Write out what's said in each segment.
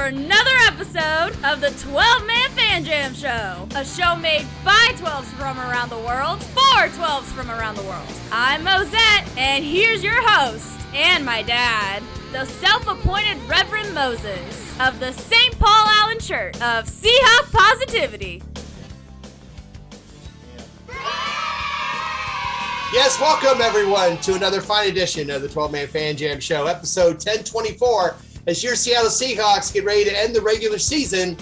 for another episode of the 12-Man Fan Jam Show, a show made by 12s from around the world for 12s from around the world. I'm Mosette, and here's your host, and my dad, the self-appointed Reverend Moses of the St. Paul Allen Church of Seahawk Positivity. Yes, welcome everyone to another fine edition of the 12-Man Fan Jam Show, episode 1024, as your Seattle Seahawks get ready to end the regular season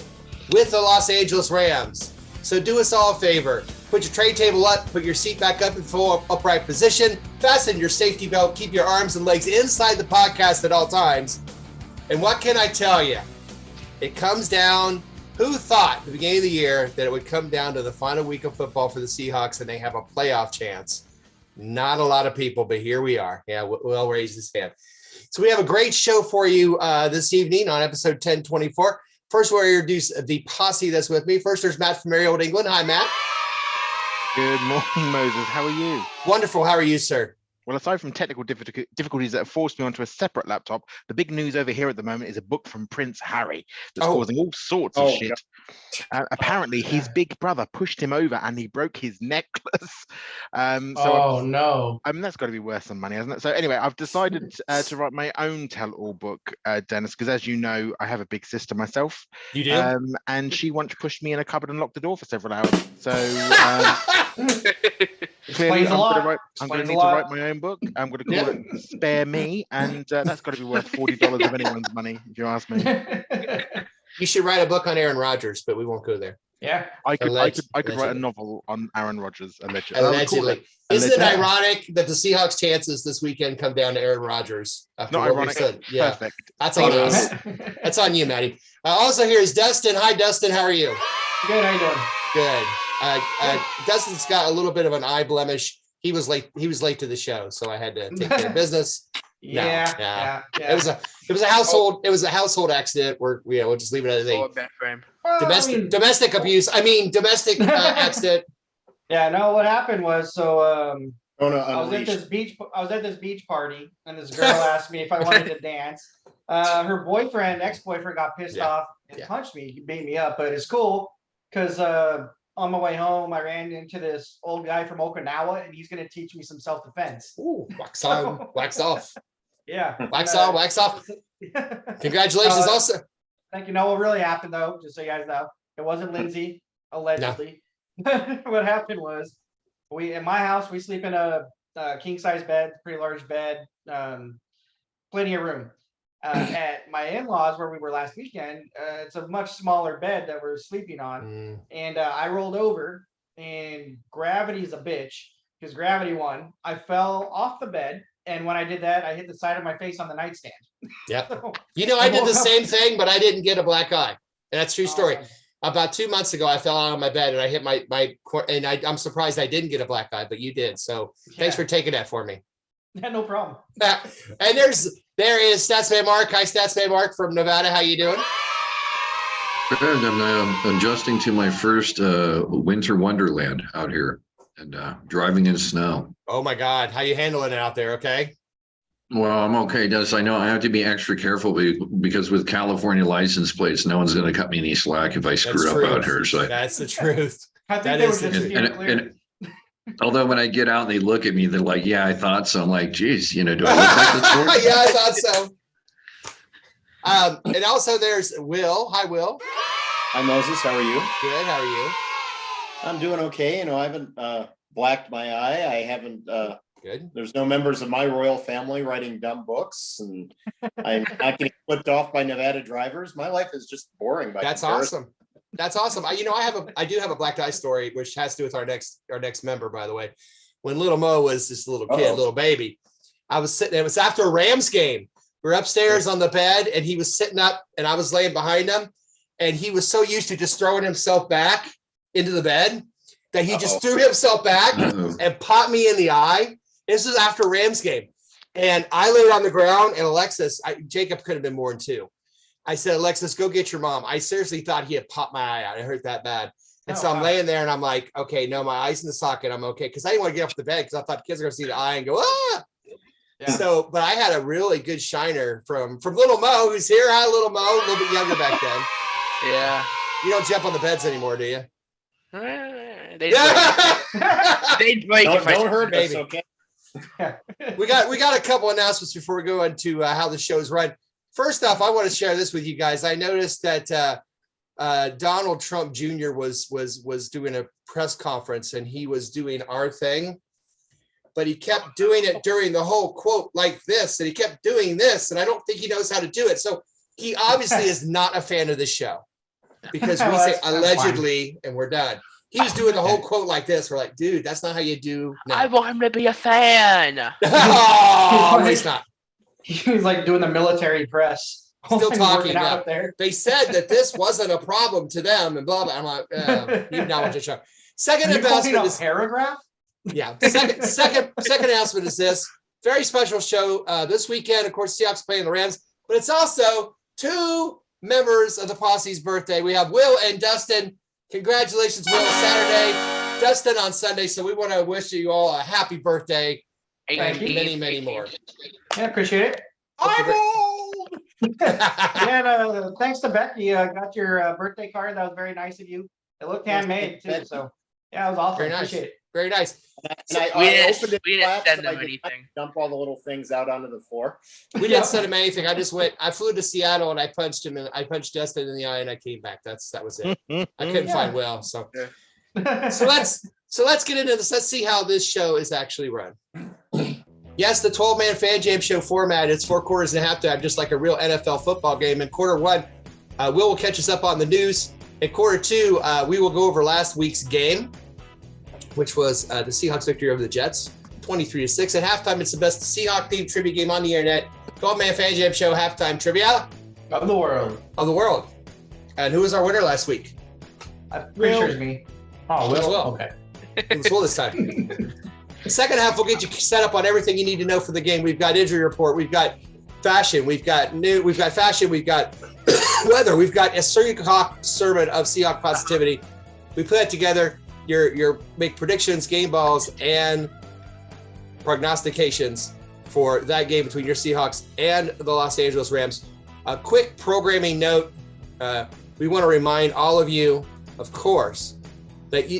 with the Los Angeles Rams. So do us all a favor. Put your tray table up, put your seat back up in full upright position, fasten your safety belt, keep your arms and legs inside the podcast at all times. And what can I tell you? It comes down, who thought at the beginning of the year that it would come down to the final week of football for the Seahawks and they have a playoff chance? Not a lot of people, but here we are. Yeah, Will raised his hand. So we have a great show for you this evening on episode 1024. First, we'll introduce the posse that's with me. First, there's Matt from merry old England. Hi, Matt. Good morning, Moses. How are you? Wonderful. How are you, sir? Well, aside from technical difficulties that have forced me onto a separate laptop, the big news over here at the moment is a book from Prince Harry that's causing all sorts of shit. Apparently, his big brother pushed him over and he broke his necklace. No. I mean, that's got to be worth some money, hasn't it? So anyway, I've decided to write my own tell-all book, Dennis, because as you know, I have a big sister myself. You do? And she once pushed me in a cupboard and locked the door for several hours. So clearly, I'm going to need to write my own book. I'm going to call it Spare Me, and that's got to be worth $40 of anyone's money, if you ask me. You should write a book on Aaron Rodgers, but we won't go there. Yeah, I could write a novel on Aaron Rodgers, allegedly. Allegedly. Isn't it ironic that the Seahawks' chances this weekend come down to Aaron Rodgers? Not ironic. Yeah. Perfect. That's on us. That's on you, Maddie. Also, here's Dustin. Hi, Dustin. How are you? Good. How you doing? Good. Dustin's got a little bit of an eye blemish. He was late to the show, so I had to take care of business. Yeah. It was a household accident. We'll just leave it at that. Domestic abuse. Domestic accident. Yeah. No, what happened was I was at this beach party, and this girl asked me if I wanted to dance. Her ex-boyfriend, got pissed off and punched me. He beat me up, but it's cool because on my way home, I ran into this old guy from Okinawa, and he's going to teach me some self-defense. Ooh, wax on, wax off. Yeah. Wax on, wax off. Congratulations also. Thank you. No, what really happened, though, just so you guys know, it wasn't Lindsay, allegedly. No. What happened was, in my house, we sleep in a king-size bed, pretty large bed, plenty of room. At my in-laws, where we were last weekend, it's a much smaller bed that we're sleeping on. And I rolled over, and gravity's a bitch, because gravity won. I fell off the bed, and when I did that, I hit the side of my face on the nightstand. Yep. So, I did the same thing, but I didn't get a black eye. And that's a true story. About 2 months ago, I fell out of my bed, and I hit I'm surprised I didn't get a black eye, but you did. So thanks for taking that for me. Yeah, no problem. And there is Statsman Mark. Hi, Statsman Mark from Nevada. How you doing? Good. I'm adjusting to my first winter wonderland out here and driving in snow. Oh my God, how you handling it out there? Okay. Well, I'm okay, Des. I know I have to be extra careful because with California license plates, no one's going to cut me any slack if I screw up out here. So that's the truth. I think they were just clear. Although when I get out and they look at me, they're like, "Yeah, I thought so." I'm like, "Geez, do I look like this?" Yeah, I thought so. And also there's Will. Hi, Will. Hi, Moses. How are you? Good. How are you? I'm doing okay. I haven't blacked my eye. I haven't. Good. There's no members of my royal family writing dumb books, and I'm not getting flipped off by Nevada drivers. My life is just boring. That's comparison. Awesome. That's awesome. I do have a black eye story, which has to do with our next member, by the way. When little Mo was just a little kid, little baby, I was sitting. It was after a Rams game. We were upstairs on the bed, and he was sitting up, and I was laying behind him, and he was so used to just throwing himself back into the bed that he just threw himself back and popped me in the eye. This was after a Rams game, and I laid on the ground, and Alexis, Jacob could have been more than two. I said, Alexis, go get your mom. I seriously thought he had popped my eye out. It hurt that bad. And I'm laying there and I'm like, okay, no, my eye's in the socket. I'm okay. Cause I didn't want to get off the bed because I thought the kids are going to see the eye and go, ah. So, but I had a really good shiner from Little Mo, who's here. Hi, Little Mo. A little bit younger back then. Yeah. You don't jump on the beds anymore, do you? They'd break if I don't hurt us, Maybe. okay? We got a couple announcements before we go into how the show's run. First off, I want to share this with you guys. I noticed that Donald Trump Jr. was doing a press conference, and he was doing our thing, but he kept doing it during the whole quote like this, and he kept doing this, and I don't think he knows how to do it. So he obviously is not a fan of this show, because we say allegedly and we're done. He was doing the whole quote like this. We're like, dude, that's not how you do. No. I want him to be a fan. Oh, he's not. He's like doing the military press. Still talking out now. up there. They said that this wasn't a problem to them and blah, blah. I'm like, you not want to show. Second announcement is paragraph. Yeah. Second announcement is this very special show this weekend. Of course, Seahawks playing the Rams, but it's also two members of the posse's birthday. We have Will and Dustin. Congratulations, Will, Saturday, Dustin on Sunday. So we want to wish you all a happy birthday and many, many more. Yeah, appreciate it. I'm old. And thanks to Becky. Got your birthday card. That was very nice of you. It looked handmade too. So yeah, it was awesome. Very nice. Appreciate it. Very nice. We didn't send them anything. Dump all the little things out onto the floor. We didn't send him anything. I flew to Seattle and I punched him, and I punched Dustin in the eye, and I came back. That was it. I couldn't find Will. So let's get into this. Let's see how this show is actually run. Yes, the 12-man Fan Jam show format. It's 4 quarters and a halftime, just like a real NFL football game. In quarter one, will catch us up on the news. In quarter two, we will go over last week's game, which was the Seahawks victory over the Jets, 23-6. At halftime, it's the best Seahawk themed trivia game on the internet. 12-man Fan Jam show halftime trivia Of the world. And who was our winner last week? I'm pretty sure it's me. Oh, Will. Okay. It was Will this time. The second half will get you set up on everything you need to know for the game. We've got injury report. We've got fashion. We've got fashion. We've got weather. We've got a Seahawk sermon of Seahawk Positivity. We put that together. Your make predictions, game balls, and prognostications for that game between your Seahawks and the Los Angeles Rams. A quick programming note. We want to remind all of you, of course, that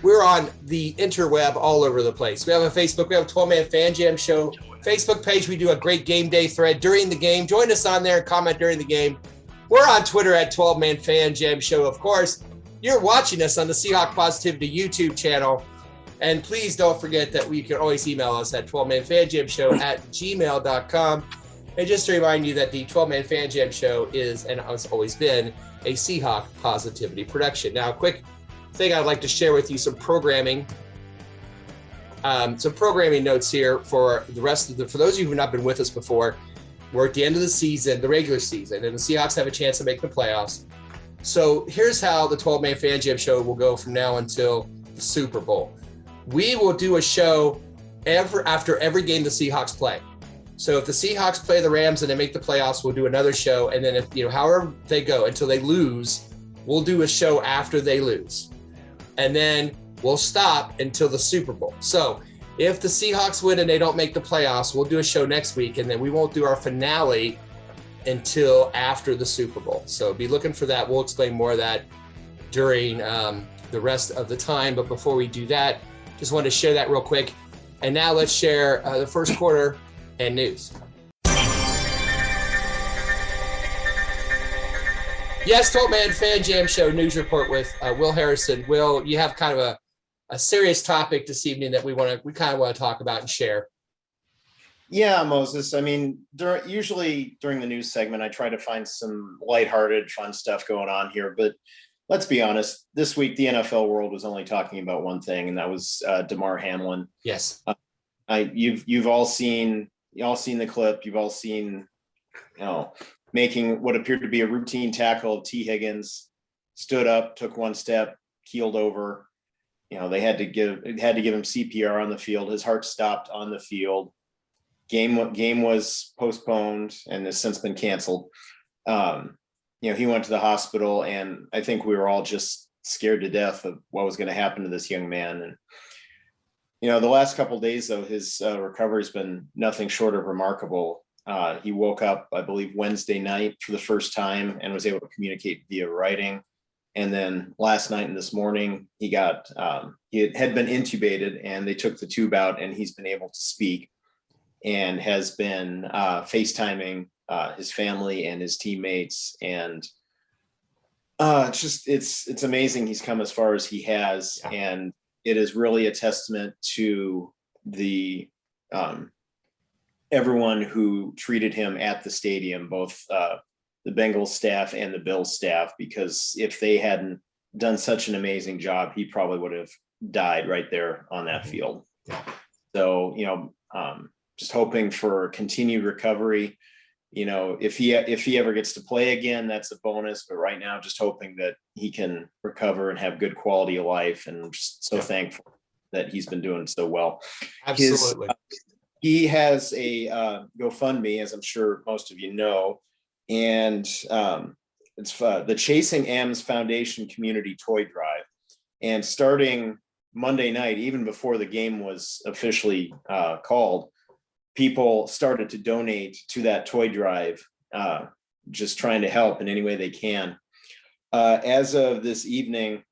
we're on the interweb all over the place. We have a Facebook. We have a 12-man Fan Jam show Facebook page. We do a great game day thread during the game. Join us on there and comment during the game. We're on Twitter at 12-man Fan Jam show, of course. You're watching us on the Seahawk Positivity YouTube channel. And please don't forget that you can always email us at 12manfanjamshow@gmail.com. And just to remind you that the 12-man Fan Jam show is, and has always been, a Seahawk Positivity production. Now, a quick thing I'd like to share with you, some programming notes here for the rest of for those of you who have not been with us before. We're at the end of the season, the regular season, and the Seahawks have a chance to make the playoffs. So here's how the 12-man Fan Jam show will go from now until the Super Bowl. We will do a show after every game the Seahawks play. So if the Seahawks play the Rams and they make the playoffs, we'll do another show. And then if, however they go until they lose, we'll do a show after they lose. And then we'll stop until the Super Bowl. So if the Seahawks win and they don't make the playoffs, we'll do a show next week. And then we won't do our finale until after the Super Bowl. So be looking for that. We'll explain more of that during the rest of the time. But before we do that, just wanted to share that real quick. And now let's share the first quarter and news. Yes, 12-man Fan Jam show news report with Will Harrison. Will, you have kind of a serious topic this evening that we kind of want to talk about and share. Yeah, Moses. I mean, usually during the news segment, I try to find some lighthearted, fun stuff going on here. But let's be honest, this week the NFL world was only talking about one thing, and that was Damar Hamlin. Yes. You've all seen the clip. You've all seen, making what appeared to be a routine tackle of T. Higgins, stood up, took one step, keeled over. They had to give him CPR on the field. His heart stopped on the field. Game was postponed and has since been canceled. He went to the hospital, and I think we were all just scared to death of what was going to happen to this young man. And the last couple of days though, his recovery has been nothing short of remarkable. He woke up, I believe, Wednesday night for the first time and was able to communicate via writing. And then last night and this morning, he had been intubated and they took the tube out and he's been able to speak and has been FaceTiming his family and his teammates. And it's amazing he's come as far as he has. Yeah. And it is really a testament to the everyone who treated him at the stadium, both the Bengals staff and the Bills staff, because if they hadn't done such an amazing job, he probably would have died right there on that field. Yeah. So, just hoping for continued recovery. If he ever gets to play again, that's a bonus. But right now, just hoping that he can recover and have good quality of life. And I'm just so thankful that he's been doing so well. Absolutely. He has a GoFundMe, as I'm sure most of you know, and it's the Chasing M's Foundation Community Toy Drive. And starting Monday night, even before the game was officially called, people started to donate to that toy drive, just trying to help in any way they can. As of this evening,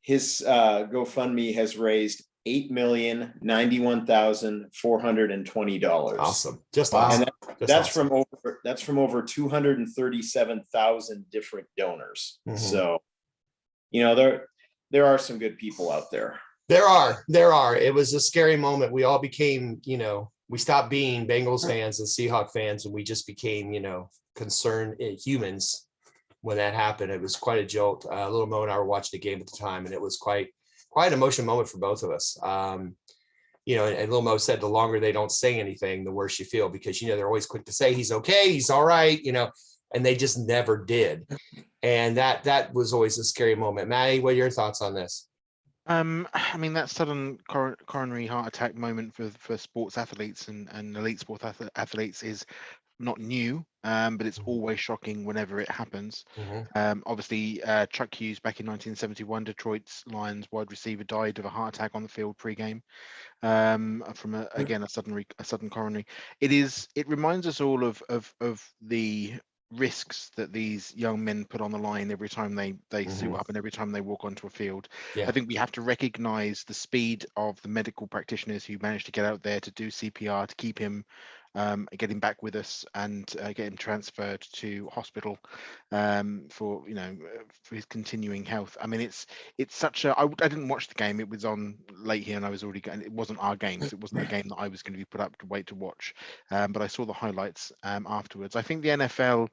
his GoFundMe has raised $8,091,420. Awesome. Just awesome. And that's from over 237,000 different donors. Mm-hmm. So, there are some good people out there. There are. It was a scary moment. We all became, we stopped being Bengals fans and Seahawk fans, and we just became, concerned humans when that happened. It was quite a jolt. Little Mo and I were watching the game at the time, and it was quite an emotional moment for both of us. And Little Mo said the longer they don't say anything, the worse you feel, because, they're always quick to say, he's okay, he's all right, and they just never did. And that was always a scary moment. Maddie, what are your thoughts on this? That sudden coronary heart attack moment for sports athletes and elite sports athletes is not new, but it's always shocking whenever it happens. Mm-hmm. Obviously, Chuck Hughes back in 1971, Detroit's Lions wide receiver, died of a heart attack on the field pre-game from a sudden coronary. It reminds us all of the risks that these young men put on the line every time they mm-hmm. suit up and every time they walk onto a field. Yeah. I think we have to recognize the speed of the medical practitioners who managed to get out there to do CPR to keep him, get him back with us and get him transferred to hospital for his continuing health. It's such a. I didn't watch the game. It was on late here, and I was already going. It wasn't our game, so it wasn't the game that I was going to be put up to wait to watch. But I saw the highlights afterwards. I think the NFL.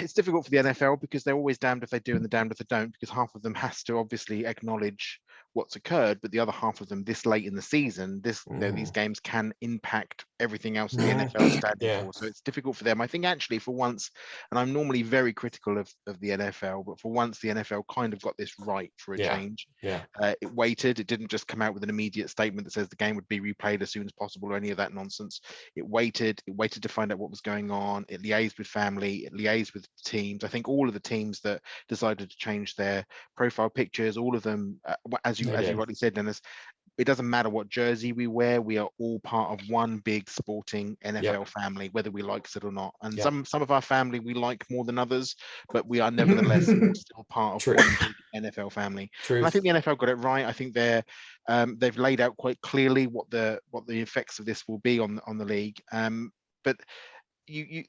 It's difficult for the NFL because they're always damned if they do and they're damned if they don't, because half of them has to obviously acknowledge what's occurred, but the other half of them this late in the season, these games can impact everything else the NFL is standing for. So it's difficult for them. I think actually for once, and I'm normally very critical of the NFL, but for once the NFL kind of got this right for a change. Yeah. It waited. It didn't just come out with an immediate statement that says the game would be replayed as soon as possible or any of that nonsense. It waited to find out what was going on. It liaised with family. It liaised with teams. I think all of the teams that decided to change their profile pictures, all of them, as you rightly said, Dennis, it doesn't matter what jersey we wear. We are all part of one big sporting NFL family, whether we like it or not. And some of our family we like more than others, but we are nevertheless still part of one big NFL family. And I think the NFL got it right. I think they've laid out quite clearly what the effects of this will be on the league. But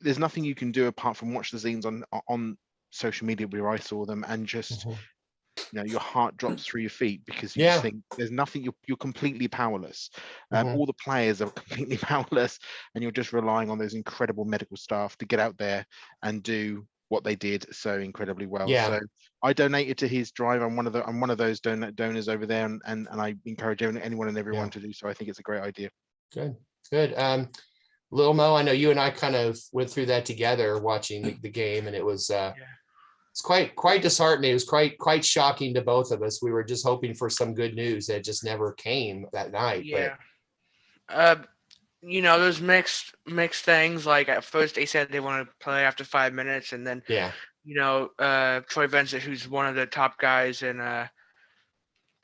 there's nothing you can do apart from watch the scenes on social media where I saw them and just your heart drops through your feet because you just think there's nothing. You're completely powerless. All the players are completely powerless, and you're just relying on those incredible medical staff to get out there and do what they did so incredibly well. So I donated to his drive. I'm one of those donors over there, and I encourage anyone and everyone to do so. I think it's a great idea. Good. Little Mo, I know you and I kind of went through that together watching the game, and it was it's quite disheartening. It was quite shocking to both of us. We were just hoping for some good news that just never came that night. There's mixed things. Like at first they said they want to play after 5 minutes, and then Troy Vincent, who's one of the top guys in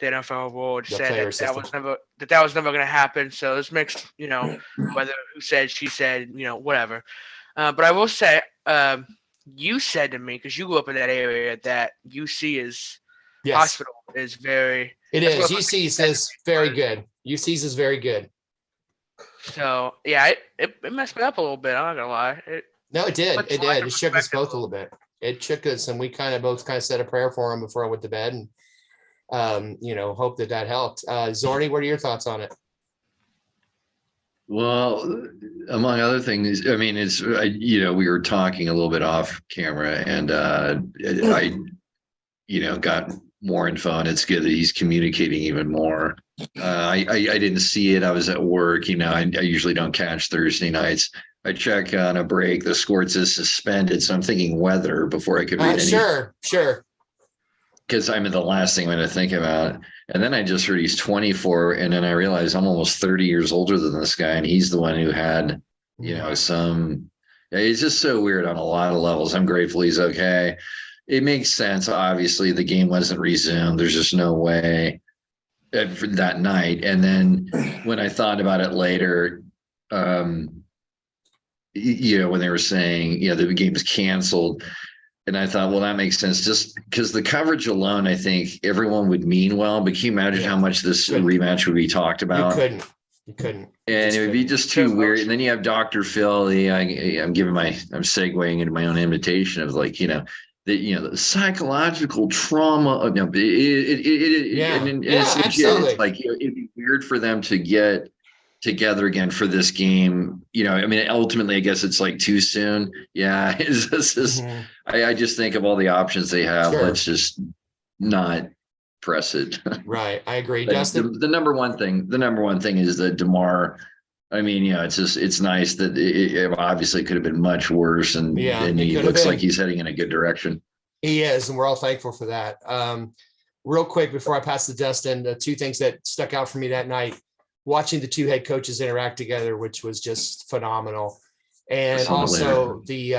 the NFL board The said player that system. that was never going to happen. So it's mixed, whether who said, she said, whatever. But I will say, you said to me, because you grew up in that area, that UC hospital is very. It that's is. what UC's is very good. UC's is very good. So yeah, it messed me up a little bit. I'm not gonna lie. No, it did. puts It life did. in It shook us perspective both a little bit. It shook us, and we both said a prayer for him before I went to bed, and hope that helped. Zordy, what are your thoughts on it? Well, among other things, I mean, we were talking a little bit off camera, and I got more info, and it's good that he's communicating even more. I didn't see it. I was at work. I usually don't catch Thursday nights. I check on a break. The score says suspended, so I'm thinking weather before I could read anything. Sure. Because the last thing I'm going to think about. And then I just heard he's 24, and then I realized I'm almost 30 years older than this guy, and he's the one who had, some. It's just so weird on a lot of levels. I'm grateful he's okay. It makes sense. Obviously, the game wasn't resumed. There's just no way for that night. And then when I thought about it later, when they were saying, the game was canceled. And I thought, well, that makes sense. Just because the coverage alone, I think everyone would mean well. But can you imagine how much this rematch would be talked about? You couldn't. And it would be just too weird. And then you have Dr. Phil. I'm segueing into my own invitation of the psychological trauma. It's absolutely. Like it'd be weird for them to get together again for this game. Ultimately, I guess it's too soon. Yeah, I just think of all the options they have. Sure. Let's just not press it. Right, I agree. But Dustin, the number one thing is that DeMar. It's nice that it obviously could have been much worse, and he looks like he's heading in a good direction. He is, and we're all thankful for that. Real quick before I pass to Dustin, the two things that stuck out for me that night, watching the two head coaches interact together, which was just phenomenal. And also the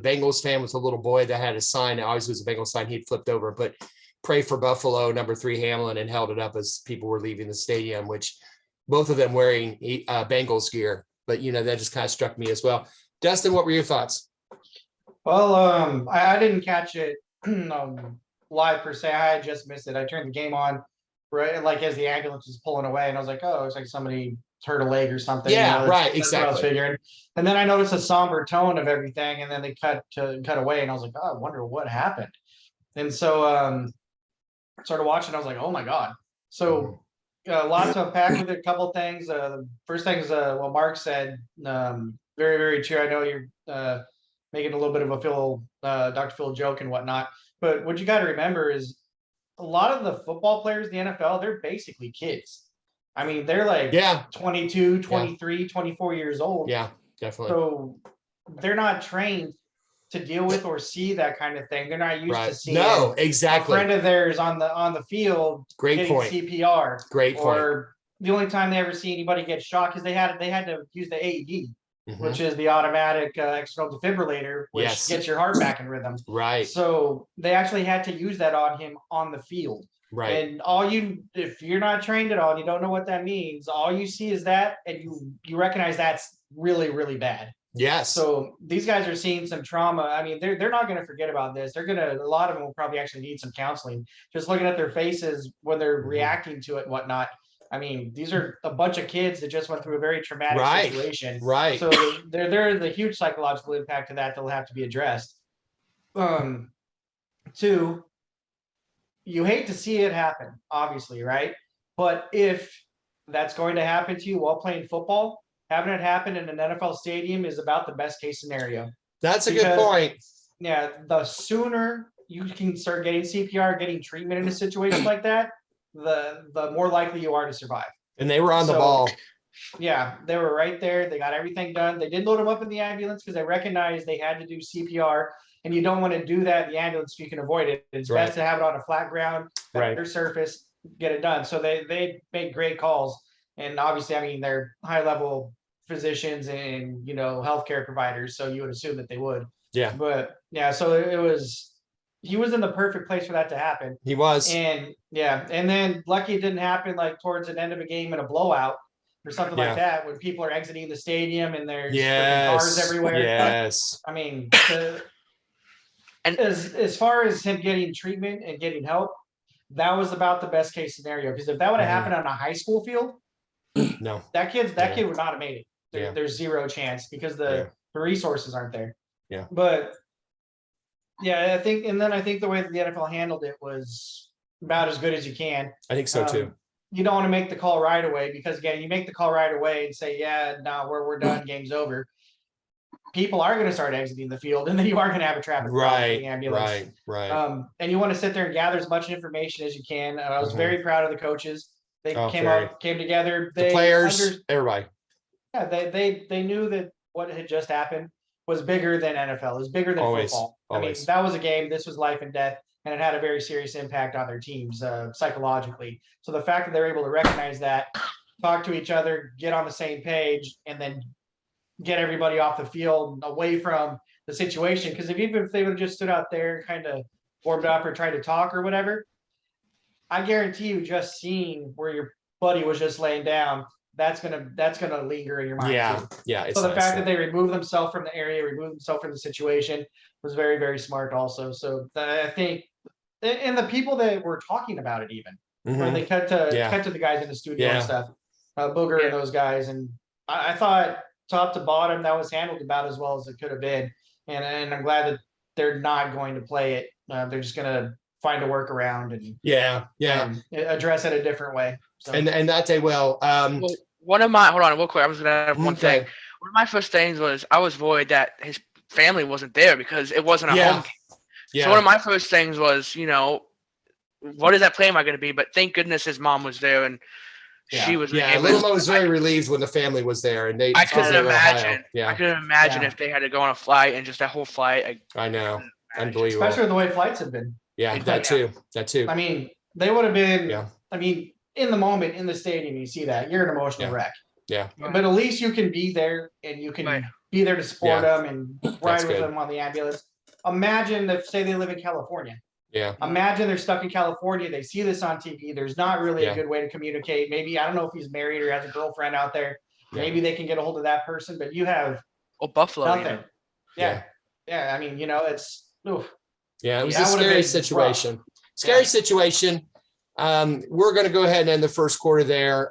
Bengals fan with a little boy that had a sign. It always was a Bengals sign. He'd flipped over, but pray for Buffalo, number 3 Hamlin, and held it up as people were leaving the stadium, which both of them wearing Bengals gear. But, that just kind of struck me as well. Dustin, what were your thoughts? Well, I didn't catch it live per se. I had just missed it. I turned the game on right as the ambulance was pulling away, and I was like, oh, it's like somebody hurt a leg or something. Yeah, right, exactly. What I was figuring. And then I noticed a somber tone of everything, and then they cut away, and I was like, oh, I wonder what happened. And so I started watching. I was like, oh my god. So a lot to unpack with it. A couple of things. The first thing is what Mark said. Very, very true. I know you're making a little bit of a Dr. Phil joke and whatnot, but what you got to remember is a lot of the football players in the NFL, they're basically kids. I mean, they're 22, 23, 24 years old. Yeah, definitely. So they're not trained to deal with or see that kind of thing. They're not used to seeing exactly. a friend of theirs on the field getting CPR. Great point. Or the only time they ever see anybody get shot, because they had to use the AED, which is the automatic external defibrillator, which gets your heart back in rhythm. Right. So they actually had to use that on him on the field. Right. And if you're not trained at all and you don't know what that means, all you see is that, and you recognize that's really, really bad. Yes. So these guys are seeing some trauma. I mean, they're not going to forget about this. A lot of them will probably actually need some counseling. Just looking at their faces when they're reacting to it and whatnot. I mean, these are a bunch of kids that just went through a very traumatic situation. Right. So there's a huge psychological impact to that that'll have to be addressed. 2, you hate to see it happen, obviously, right? But if that's going to happen to you while playing football, having it happen in an NFL stadium is about the best case scenario. That's a good point. Yeah, the sooner you can start getting CPR, getting treatment in a situation like that, the more likely you are to survive. And they were on the ball. Yeah, they were right there. They got everything done. They did load them up in the ambulance because they recognized they had to do CPR. And you don't want to do that in the ambulance if you can avoid it. It's best to have it on a flat ground, better surface, get it done. So they made great calls. And obviously, I mean, they're high-level physicians and, healthcare providers. So you would assume that they would. Yeah. But, yeah, so it was he was in the perfect place for that to happen. He was. And and then lucky it didn't happen like towards the end of a game in a blowout or something like that, when people are exiting the stadium and there's freaking cars everywhere. Yes. I mean, as far as him getting treatment and getting help, that was about the best case scenario. Because if that would have happened on a high school field, no, that kid would not have made it. There's zero chance because the resources aren't there. Yeah. But I think the way that the NFL handled it was about as good as you can. I think so too. You don't want to make the call right away because again, you make the call right away and say, we're done, game's over. People are going to start exiting the field, and then you are going to have a traffic problem for the ambulance. Right. And you want to sit there and gather as much information as you can. I was very proud of the coaches. They came together. The players, everybody. Yeah, they knew that what had just happened was bigger than NFL. It was bigger than football. I mean, that was a game. This was life and death, and it had a very serious impact on their teams psychologically. So the fact that they're able to recognize that, talk to each other, get on the same page, and then get everybody off the field away from the situation. Because even if they would have just stood out there and kind of warmed up or tried to talk or whatever, I guarantee you just seeing where your buddy was just laying down, that's gonna linger in your mind. Yeah. So the fact that they removed themselves from the area, removed themselves from the situation was very, very smart also. So I think, and the people that were talking about it even, when they cut to the guys in the studio and stuff, Booger and those guys. And I thought top to bottom, that was handled about as well as it could have been. And I'm glad that they're not going to play it. They're just going to find a workaround and address it a different way. So. And that they will. One of my, hold on real quick. I was going to add one thing. One of my first things was I was worried that his family wasn't there because it wasn't a home game. So one of my first things was, what is that play am I going to be? But thank goodness his mom was there and she was. Little Mo was very relieved when the family was there, and I couldn't imagine. I couldn't imagine if they had to go on a flight and just that whole flight. I know, unbelievable. Especially the way flights have been. Yeah, that too. I mean, they would have been. Yeah. I mean, in the moment in the stadium, you see that you're an emotional wreck. Yeah. But at least you can be there and you can be there to support them and ride with them on the ambulance. Imagine if, say, they live in California. Yeah. Imagine they're stuck in California. They see this on TV. There's not really a good way to communicate. Maybe, I don't know if he's married or has a girlfriend out there. Yeah. Maybe they can get a hold of that person, but you have Buffalo. Nothing. Yeah. I mean, it's oof. Yeah, it was a scary situation. Scary situation. We're going to go ahead and end the first quarter there.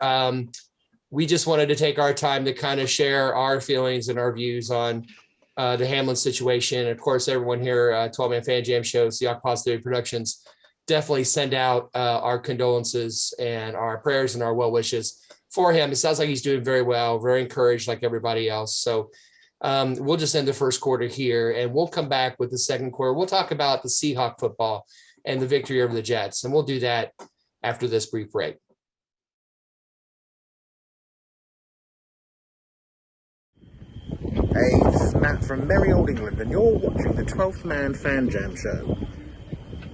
We just wanted to take our time to kind of share our feelings and our views on the Hamlin situation. Of course, everyone here, 12-Man Fan Jam Show, Seahawk Positivity Productions, definitely send out our condolences and our prayers and our well wishes for him. It sounds like he's doing very well, very encouraged like everybody else. So we'll just end the first quarter here, and we'll come back with the second quarter. We'll talk about the Seahawk football and the victory over the Jets, and we'll do that after this brief break. Hey, this is Matt from merry old England, and you're watching the 12th Man Fan Jam Show.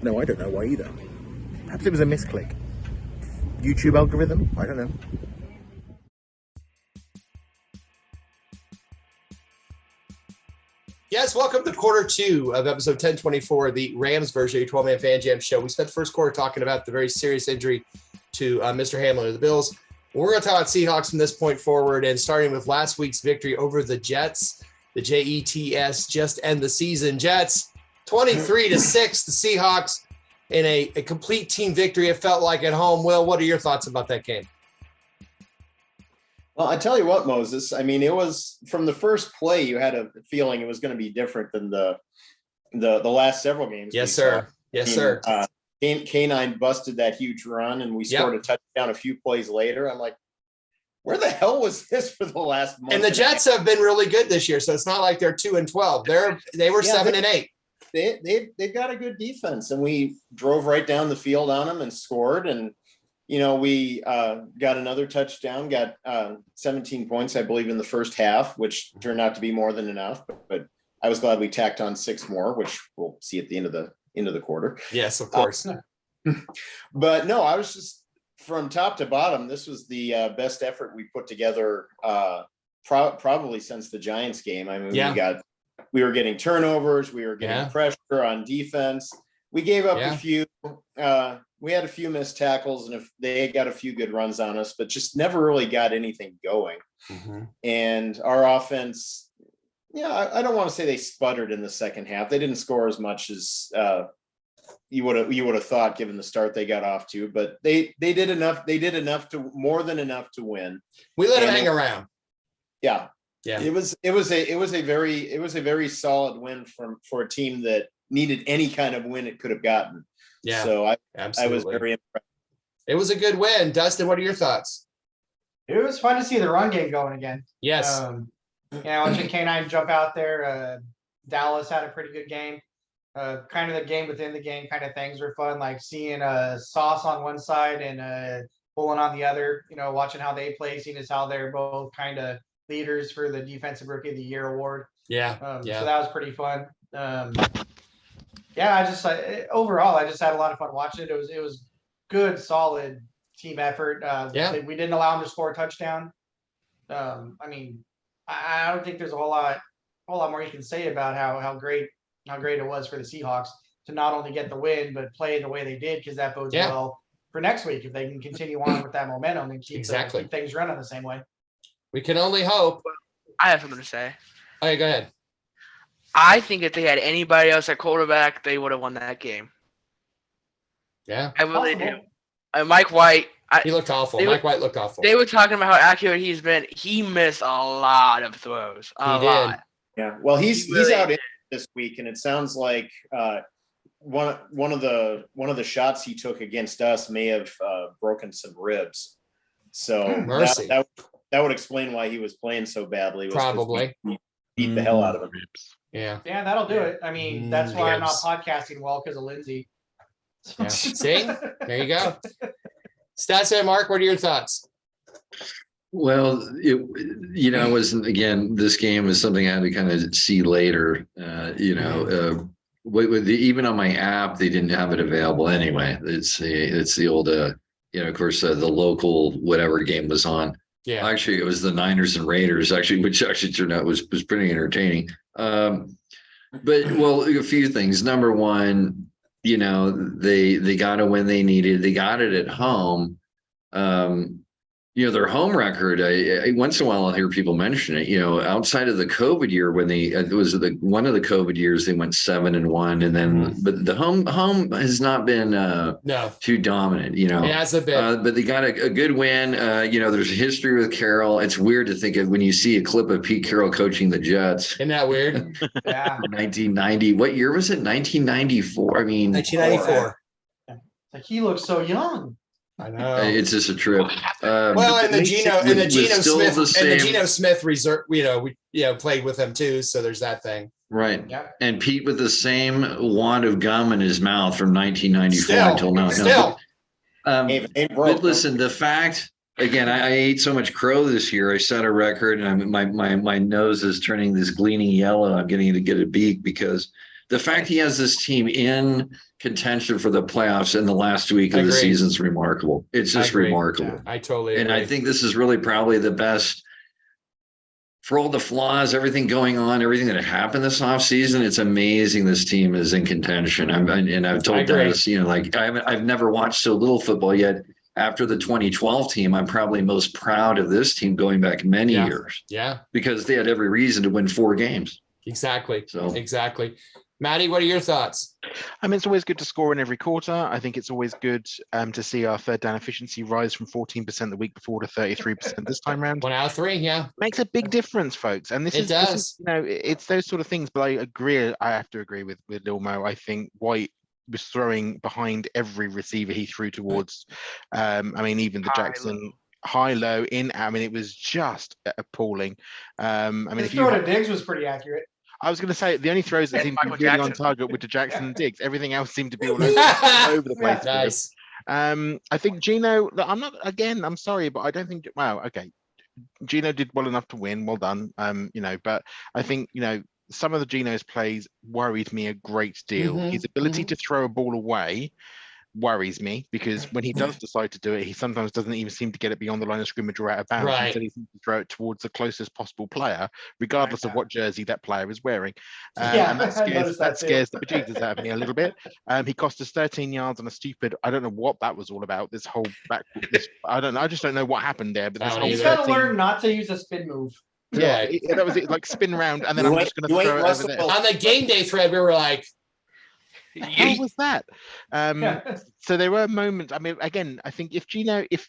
No, I don't know why either. Perhaps it was a misclick. YouTube algorithm? I don't know. Yes, welcome to quarter two of episode 1024, the Rams version of your 12-Man Fan Jam Show. We spent the first quarter talking about the very serious injury to Mr. Hamlin of the Bills. We're going to talk about Seahawks from this point forward, and starting with last week's victory over the Jets, the Jets just end the season. Jets 23-6, the Seahawks in a complete team victory. It felt like at home. Will, what are your thoughts about that game? Well, I tell you what, Moses, I mean, it was from the first play, you had a feeling it was going to be different than the last several games. Yes, sir. Yes, sir. K9 busted that huge run, and we scored a touchdown a few plays later. I'm like, where the hell was this for the last month? And the Jets have been really good this year, so it's not like they're 2-12. They were 7-8. They've got a good defense, and we drove right down the field on them and scored. And we got another touchdown, got 17 points, I believe, in the first half, which turned out to be more than enough. But I was glad we tacked on 6 more, which we'll see at the end of the quarter. Yes, of course. But no, I was just from top to bottom. This was the best effort we put together probably since the Giants game. I mean, we were getting turnovers, we were getting pressure on defense. we gave up Yeah. a few. We had a few missed tackles, and if they got a few good runs on us, but just never really got anything going. And our offense, I don't want to say they sputtered in the second half. They didn't score as much as you would have thought given the start they got off to, but they did enough. They did enough to more than enough to win. We let them hang around. Yeah. Yeah. It was a very solid win for a team that needed any kind of win it could have gotten. Yeah. So I Absolutely. was very impressed. It was a good win. Dustin, what are your thoughts? It was fun to see the run game going again. Yes. Watching K9 jump out there. Dallas had a pretty good game. Kind of the game within the game kind of things were fun, like seeing Sauce on one side and Bullen on the other. Watching how they play, seeing as how they're both kind of leaders for the Defensive Rookie of the Year award. Yeah. So that was pretty fun. Overall, I just had a lot of fun watching it. It was good, solid team effort. We didn't allow them to score a touchdown. I don't think there's a whole lot more you can say about how great it was for the Seahawks to not only get the win but play the way they did, because that bodes well for next week if they can continue on with that momentum and keep things running the same way. We can only hope. I have something to say. Okay, go ahead. I think if they had anybody else at quarterback, they would have won that game. Yeah. I really do. Mike White. He looked awful. Mike White looked awful. They were talking about how accurate he's been. He missed a lot of throws. A lot. Yeah. Well, he's out this week, and it sounds like one of the shots he took against us may have broken some ribs. So that would explain why he was playing so badly. Probably we beat the hell out of him. Yeah. Yeah, that'll do it. That's why I'm not podcasting well, because of Lindsay. Yeah. See, there you go. Stats and Mark, what are your thoughts? Well, it wasn't, again, this game was something I had to kind of see later. Even on my app, they didn't have it available anyway. It's the old, of course, the local whatever game was on. Yeah. Actually, it was the Niners and Raiders, which actually turned out was pretty entertaining. But a few things. Number one, they got a win they needed. They got it at home. Their home record, I once in a while I'll hear people mention it, outside of the COVID year when it was one of the COVID years, they went 7-1, and then, but the home has not been too dominant, It hasn't been. but they got a good win. There's a history with Carroll. It's weird to think of when you see a clip of Pete Carroll coaching the Jets. Isn't that weird? Yeah. 1990. What year was it? 1994. 1994. Like, he looks so young. I know. It's just a trip. And the Geno Smith reserve, we played with him too. So there's that thing. Right. Yeah. And Pete with the same wad of gum in his mouth from 1994 until now. Still. But listen, the fact, again, I ate so much crow this year. I set a record, and my nose is turning this gleaming yellow. I'm getting to get a beak because the fact he has this team in contention for the playoffs in the last week of the season is remarkable. It's just remarkable. Yeah, I totally agree. And I think this is really probably the best for all the flaws, everything going on, everything that happened this offseason. It's amazing this team is in contention. I've told Dennis, I've never watched so little football yet. After the 2012 team, I'm probably most proud of this team going back many years. Yeah. Because they had every reason to win 4 games. Exactly. Exactly. Maddie, what are your thoughts? It's always good to score in every quarter. I think it's always good to see our third down efficiency rise from 14% the week before to 33% this time around. 1 out of 3, yeah. Makes a big difference, folks. And this is, it's those sort of things, but I agree. I have to agree with Lil Mo. I think White was throwing behind every receiver he threw towards. Even the Jackson high, low, in. It was just appalling. His throw to Diggs was pretty accurate. I was going to say the only throws that seemed to be really on target were to Jackson and Diggs. Everything else seemed to be all over the place. Nice. I think Geno. I'm sorry, but I don't think. Wow. Okay. Geno did well enough to win. Well done. But I think some of the Geno's plays worried me a great deal. His ability to throw a ball away worries me, because when he does decide to do it, he sometimes doesn't even seem to get it beyond the line of scrimmage or out of bounds. Right. Instead, he seems to throw it towards the closest possible player, regardless of what jersey that player is wearing. And that scares the bejesus out of me a little bit. He cost us 13 yards on a stupid, I don't know what that was all about. This whole I don't know. I just don't know what happened there. But this whole he's got to learn not to use a spin move. Yeah, that was it. Like spin round, and then I'm just going to throw it over there. On the game day thread, we were like, how was that? So there were moments. I mean, again, I think if Gino, if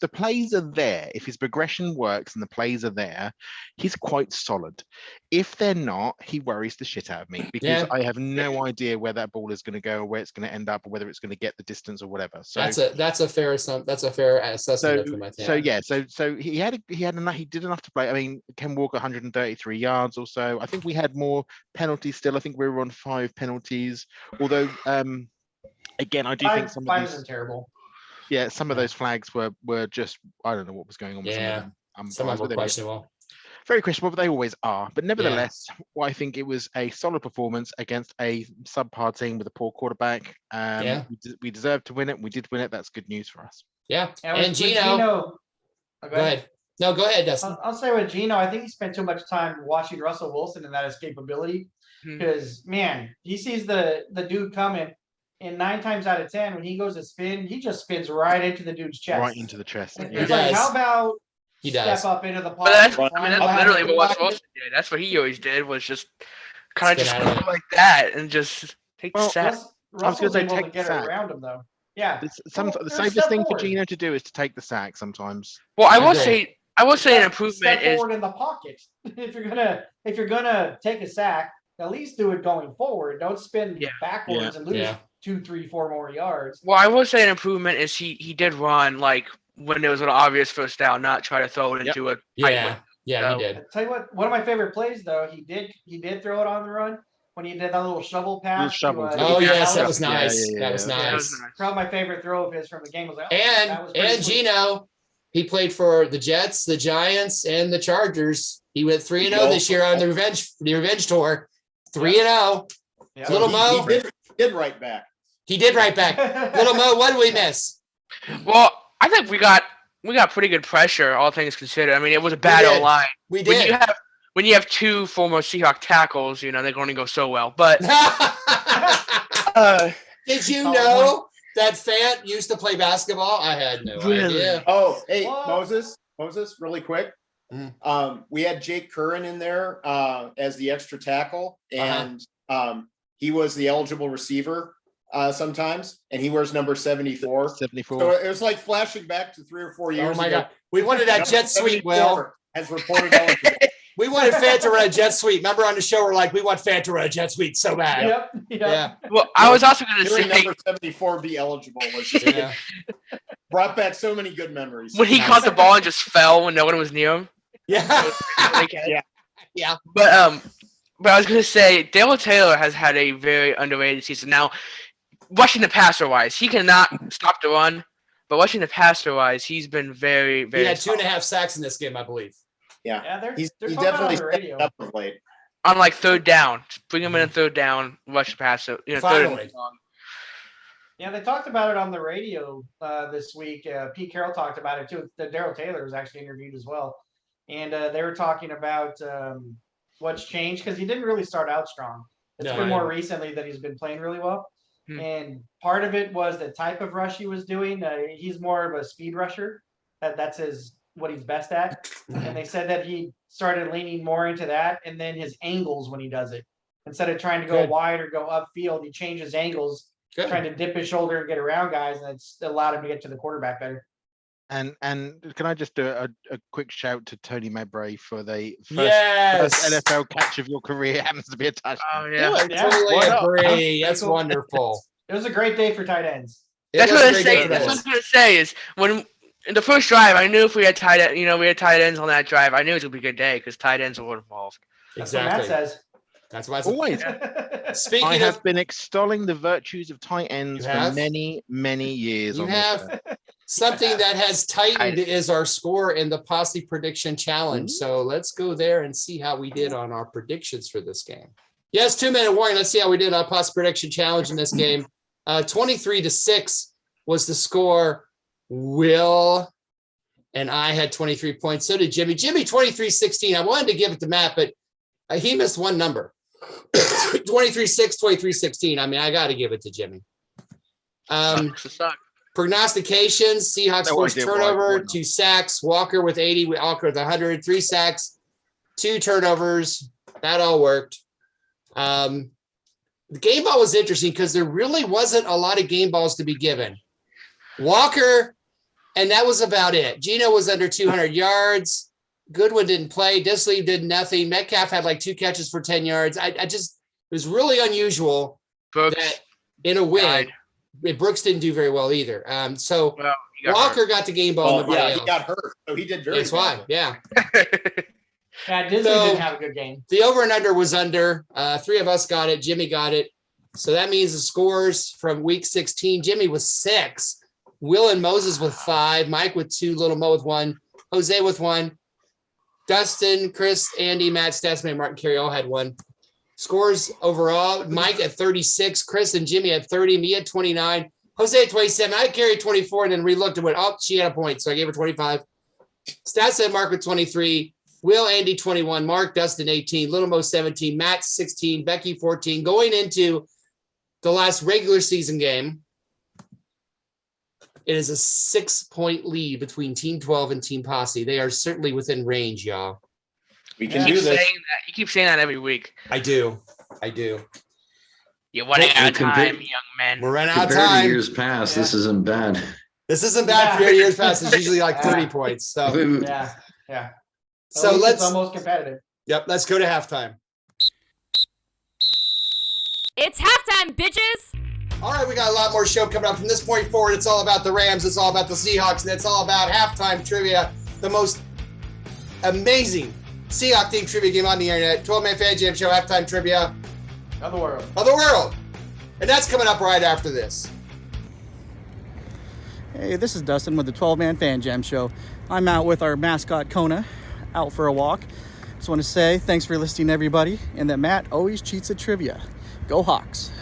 the plays are there, if his progression works and the plays are there, he's quite solid. If they're not, he worries the shit out of me, because I have no idea where that ball is going to go, or where it's going to end up, or whether it's going to get the distance or whatever. So that's a fair assessment of my team. So he did enough to play. I mean, Ken Walker 133 yards or so. I think we had more penalties still. I think we were on 5 penalties. Although, again, I do think some of these isn't terrible. Yeah, some of those flags were just, I don't know what was going on with some of them. Some of them were questionable. Very questionable, but they always are. But nevertheless, I think it was a solid performance against a subpar team with a poor quarterback. We deserved to win it. We did win it. That's good news for us. Yeah. And Gino. Go ahead. No, go ahead, Dustin. I'll say with Gino, I think he spent too much time watching Russell Wilson and that escapability. Because man, he sees the dude coming, and 9 times out of 10, when he goes to spin, he just spins right into the dude's chest. Right into the chest. It's like, how about step up into the pocket? That's literally what Wilson did. That's what he always did, was just kind of just go like that and just take the sack. I was going to say take the sack. Around him though. Yeah. The safest thing for Gino to do is to take the sack sometimes. Well, I will say an improvement step forward in the pocket. If you're gonna take a sack, at least do it going forward. Don't spin backwards and lose 2, 3, 4 more yards. Well, I will say an improvement is he did run like when there was an obvious first down, not try to throw it into a he did. I'll tell you what, one of my favorite plays though, he did throw it on the run when he did that little shovel pass. That was nice. That was nice. Probably my favorite throw of his from the game was like, and Gino, he played for the Jets, the Giants, and the Chargers. He went 3-0 this year on the revenge tour. 3-0. Little Mo he did right back. He did right back. Little Mo, what did we miss? Well, I think we got pretty good pressure, all things considered. I mean, it was a bad O-line. We did. When you have 2 former Seahawk tackles, they're going to go so well. But did you know that Fant used to play basketball? I had no idea. Oh, hey, Moses, really quick. We had Jake Curran in there as the extra tackle, and he was the eligible receiver sometimes, and he wears number 74. 74. So it was like flashing back to 3 or 4 years ago. God. We wanted that jet sweep, Will. As reported eligible. We wanted Fant to run a jet sweep. Remember on the show, we're like, we want Fant to run a jet sweep so bad. Yep. Yeah. Well, I was also going to say number 74 be eligible was brought back so many good memories. When he caught the ball and just fell when no one was near him. Yeah. Yeah. But I was going to say, Dale Taylor has had a very underrated season. Now, rushing the passer wise, he cannot stop the run, but rushing the passer wise, he's been very, very. He had 2.5 sacks in this game, I believe. Yeah, he definitely stepped up of late. On like 3rd down, bring him in 3rd down, rush the passer. Finally. Yeah, they talked about it on the radio this week. Pete Carroll talked about it too. Darryl Taylor was actually interviewed as well. And they were talking about what's changed, because he didn't really start out strong. It's been more recently that he's been playing really well. And part of it was the type of rush he was doing. He's more of a speed rusher. That's what he's best at. And they said that he started leaning more into that, and then his angles when he does it. Instead of trying to go wide or go upfield, he changes angles, trying to dip his shoulder and get around guys, and it's allowed him to get to the quarterback better. And can I just do a quick shout to Tony Mabray for the first NFL catch of your career? Happens to be a touchdown. Oh yeah, totally agree. That's wonderful. It was a great day for tight ends. That's what I was going to say is when in the first drive, I knew if we had tight ends on that drive, I knew it would be a good day because tight ends were involved. Exactly. That's what Matt says. That's why always. Speaking I have been extolling the virtues of tight ends for many, many years. You have something that has tightened is our score in the Posse Prediction Challenge. So let's go there and see how we did on our predictions for this game. Yes, 2-minute warning. Let's see how we did on Posse Prediction Challenge in this game. 23-6 was the score. Will and I had 23 points. So did Jimmy. Jimmy, 23-16. I wanted to give it to Matt, but he missed one number. 23-6, 23-16. I mean, I got to give it to Jimmy. Prognostications, Seahawks forced turnover, 2 sacks. Walker with 80, Walker with 100, 3 sacks, 2 turnovers. That all worked. The game ball was interesting because there really wasn't a lot of game balls to be given. Walker, and that was about it. Gino was under 200 yards. Goodwin didn't play. Disley did nothing. Metcalf had like 2 catches for 10 yards. I just, it was really unusual that in a win, Brooks didn't do very well either. Walker got the game ball. He got hurt, so he did very well. That's why, yeah. Yeah, Disley didn't have a good game. The over and under was under. 3 of us got it. Jimmy got it. So that means the scores from week 16, Jimmy with 6. Will and Moses with 5. Mike with 2. Little Mo with 1. Jose with 1. Dustin, Chris, Andy, Matt, Statsman, Martin, Carey all had 1. Scores overall, Mike at 36. Chris and Jimmy at 30. Me at 29. Jose at 27. I carried 24 and then re-looked and went, oh, she had a point. So I gave her 25. Stats and Mark with 23. Will, Andy, 21. Mark, Dustin, 18. Little Mo, 17. Matt, 16. Becky, 14. Going into the last regular season game, it is a 6-point lead between Team 12 and Team Posse. They are certainly within range, y'all. We can do this. You keep saying that every week. I do. You're running out of time, young man. We're running out of Compared time. to years past, this isn't bad. This isn't bad for years past. It's usually like 30 points. So Yeah. So it's almost competitive. Yep, let's go to halftime. It's halftime, bitches! All right, we got a lot more show coming up. From this point forward, it's all about the Rams. It's all about the Seahawks. And it's all about halftime trivia. The most amazing Seahawks-themed trivia game on the internet. 12-man fan jam show, halftime trivia. Of the world. Of the world. And that's coming up right after this. Hey, this is Dustin with the 12-man fan jam show. I'm out with our mascot, Kona, out for a walk. Just want to say thanks for listening, everybody, and that Matt always cheats at trivia. Go Hawks.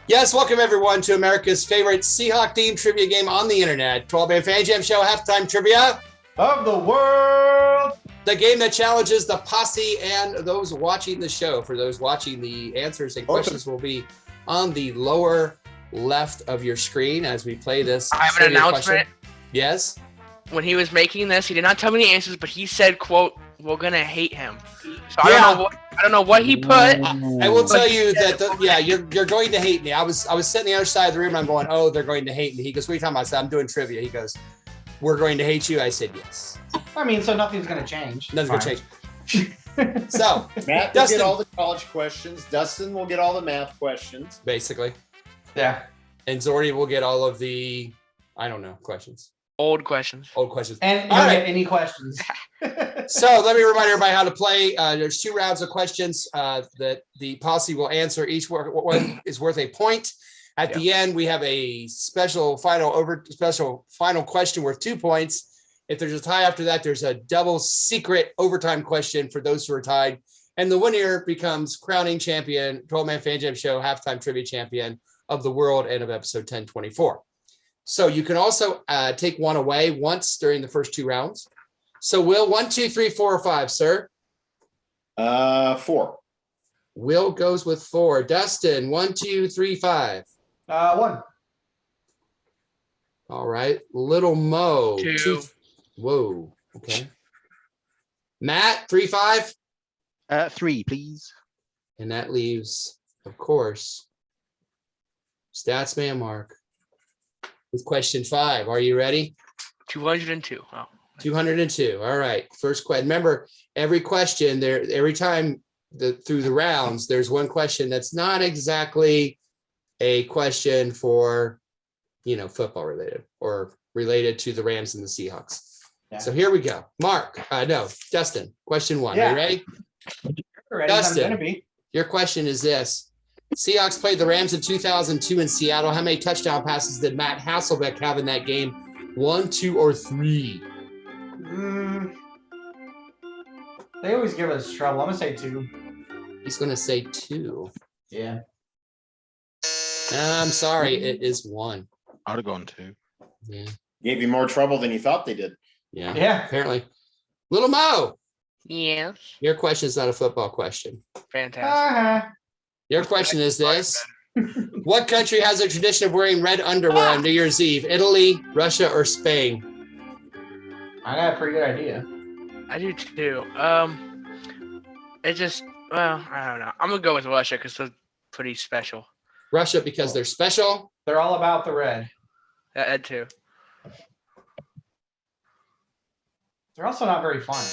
Yes, welcome everyone to America's favorite Seahawk-themed trivia game on the internet. 12-man fan jam show, halftime trivia. Of the world. The game that challenges the posse and those watching the show. For those watching, the answers and questions will be on the lower left of your screen as we play this. I have an announcement. Question. Yes? When he was making this, he did not tell me the answers, but he said, quote, we're going to hate him. So I don't know what he put. I will tell you that, you're going to hate me. I was sitting the other side of the room and I'm going, oh, they're going to hate me. He goes, what are you talking about? I said, I'm doing trivia. He goes, we're going to hate you. I said, yes. I mean, so nothing's going to change. Nothing's going to change. So, Matt will get all the college questions. Dustin will get all the math questions. Basically. Yeah. And Zordy will get all of the, I don't know, questions. Old questions. And you'll get any questions. So let me remind everybody how to play. There's 2 rounds of questions that the posse will answer. Each one is worth a point. At the end, we have a special final question worth 2 points. If there's a tie after that, there's a double secret overtime question for those who are tied. And the winner becomes crowning champion, 12-man fan jam show, halftime trivia champion of the world and of episode 1024. So you can also take one away once during the first 2 rounds. So Will, 1, 2, 3, 4, or 5, sir? 4. Will goes with 4. Dustin, 1, 2, 3, 5. 1. All right. Little Mo. 2. Whoa. Okay. Matt, 3, 5. 3, please. And that leaves, of course, Statsman Mark with question 5. Are you ready? 202. Oh. 202. All right. First question. Remember, every question there, every time through the rounds, there's one question that's not exactly a question for, football related or related to the Rams and the Seahawks. Yeah. So here we go. Mark, Dustin, question 1. Are you ready? Ready. Dustin, I'm gonna be. Your question is this. Seahawks played the Rams in 2002 in Seattle. How many touchdown passes did Matt Hasselbeck have in that game? 1, 2, or 3? They always give us trouble. I'm going to say 2. He's going to say 2. Yeah. I'm sorry, it is 1. I'd have gone 2. Yeah. Gave you more trouble than you thought they did. Yeah. Apparently. Little Mo, Yes. your question is not a football question. Fantastic. Your question is this. What country has a tradition of wearing red underwear on New Year's Eve? Italy, Russia, or Spain? I got a pretty good idea. I do too. It just, well, I don't know. I'm gonna go with Russia because they're pretty special. Russia because they're special. They're all about the red. That too. They're also not very fun.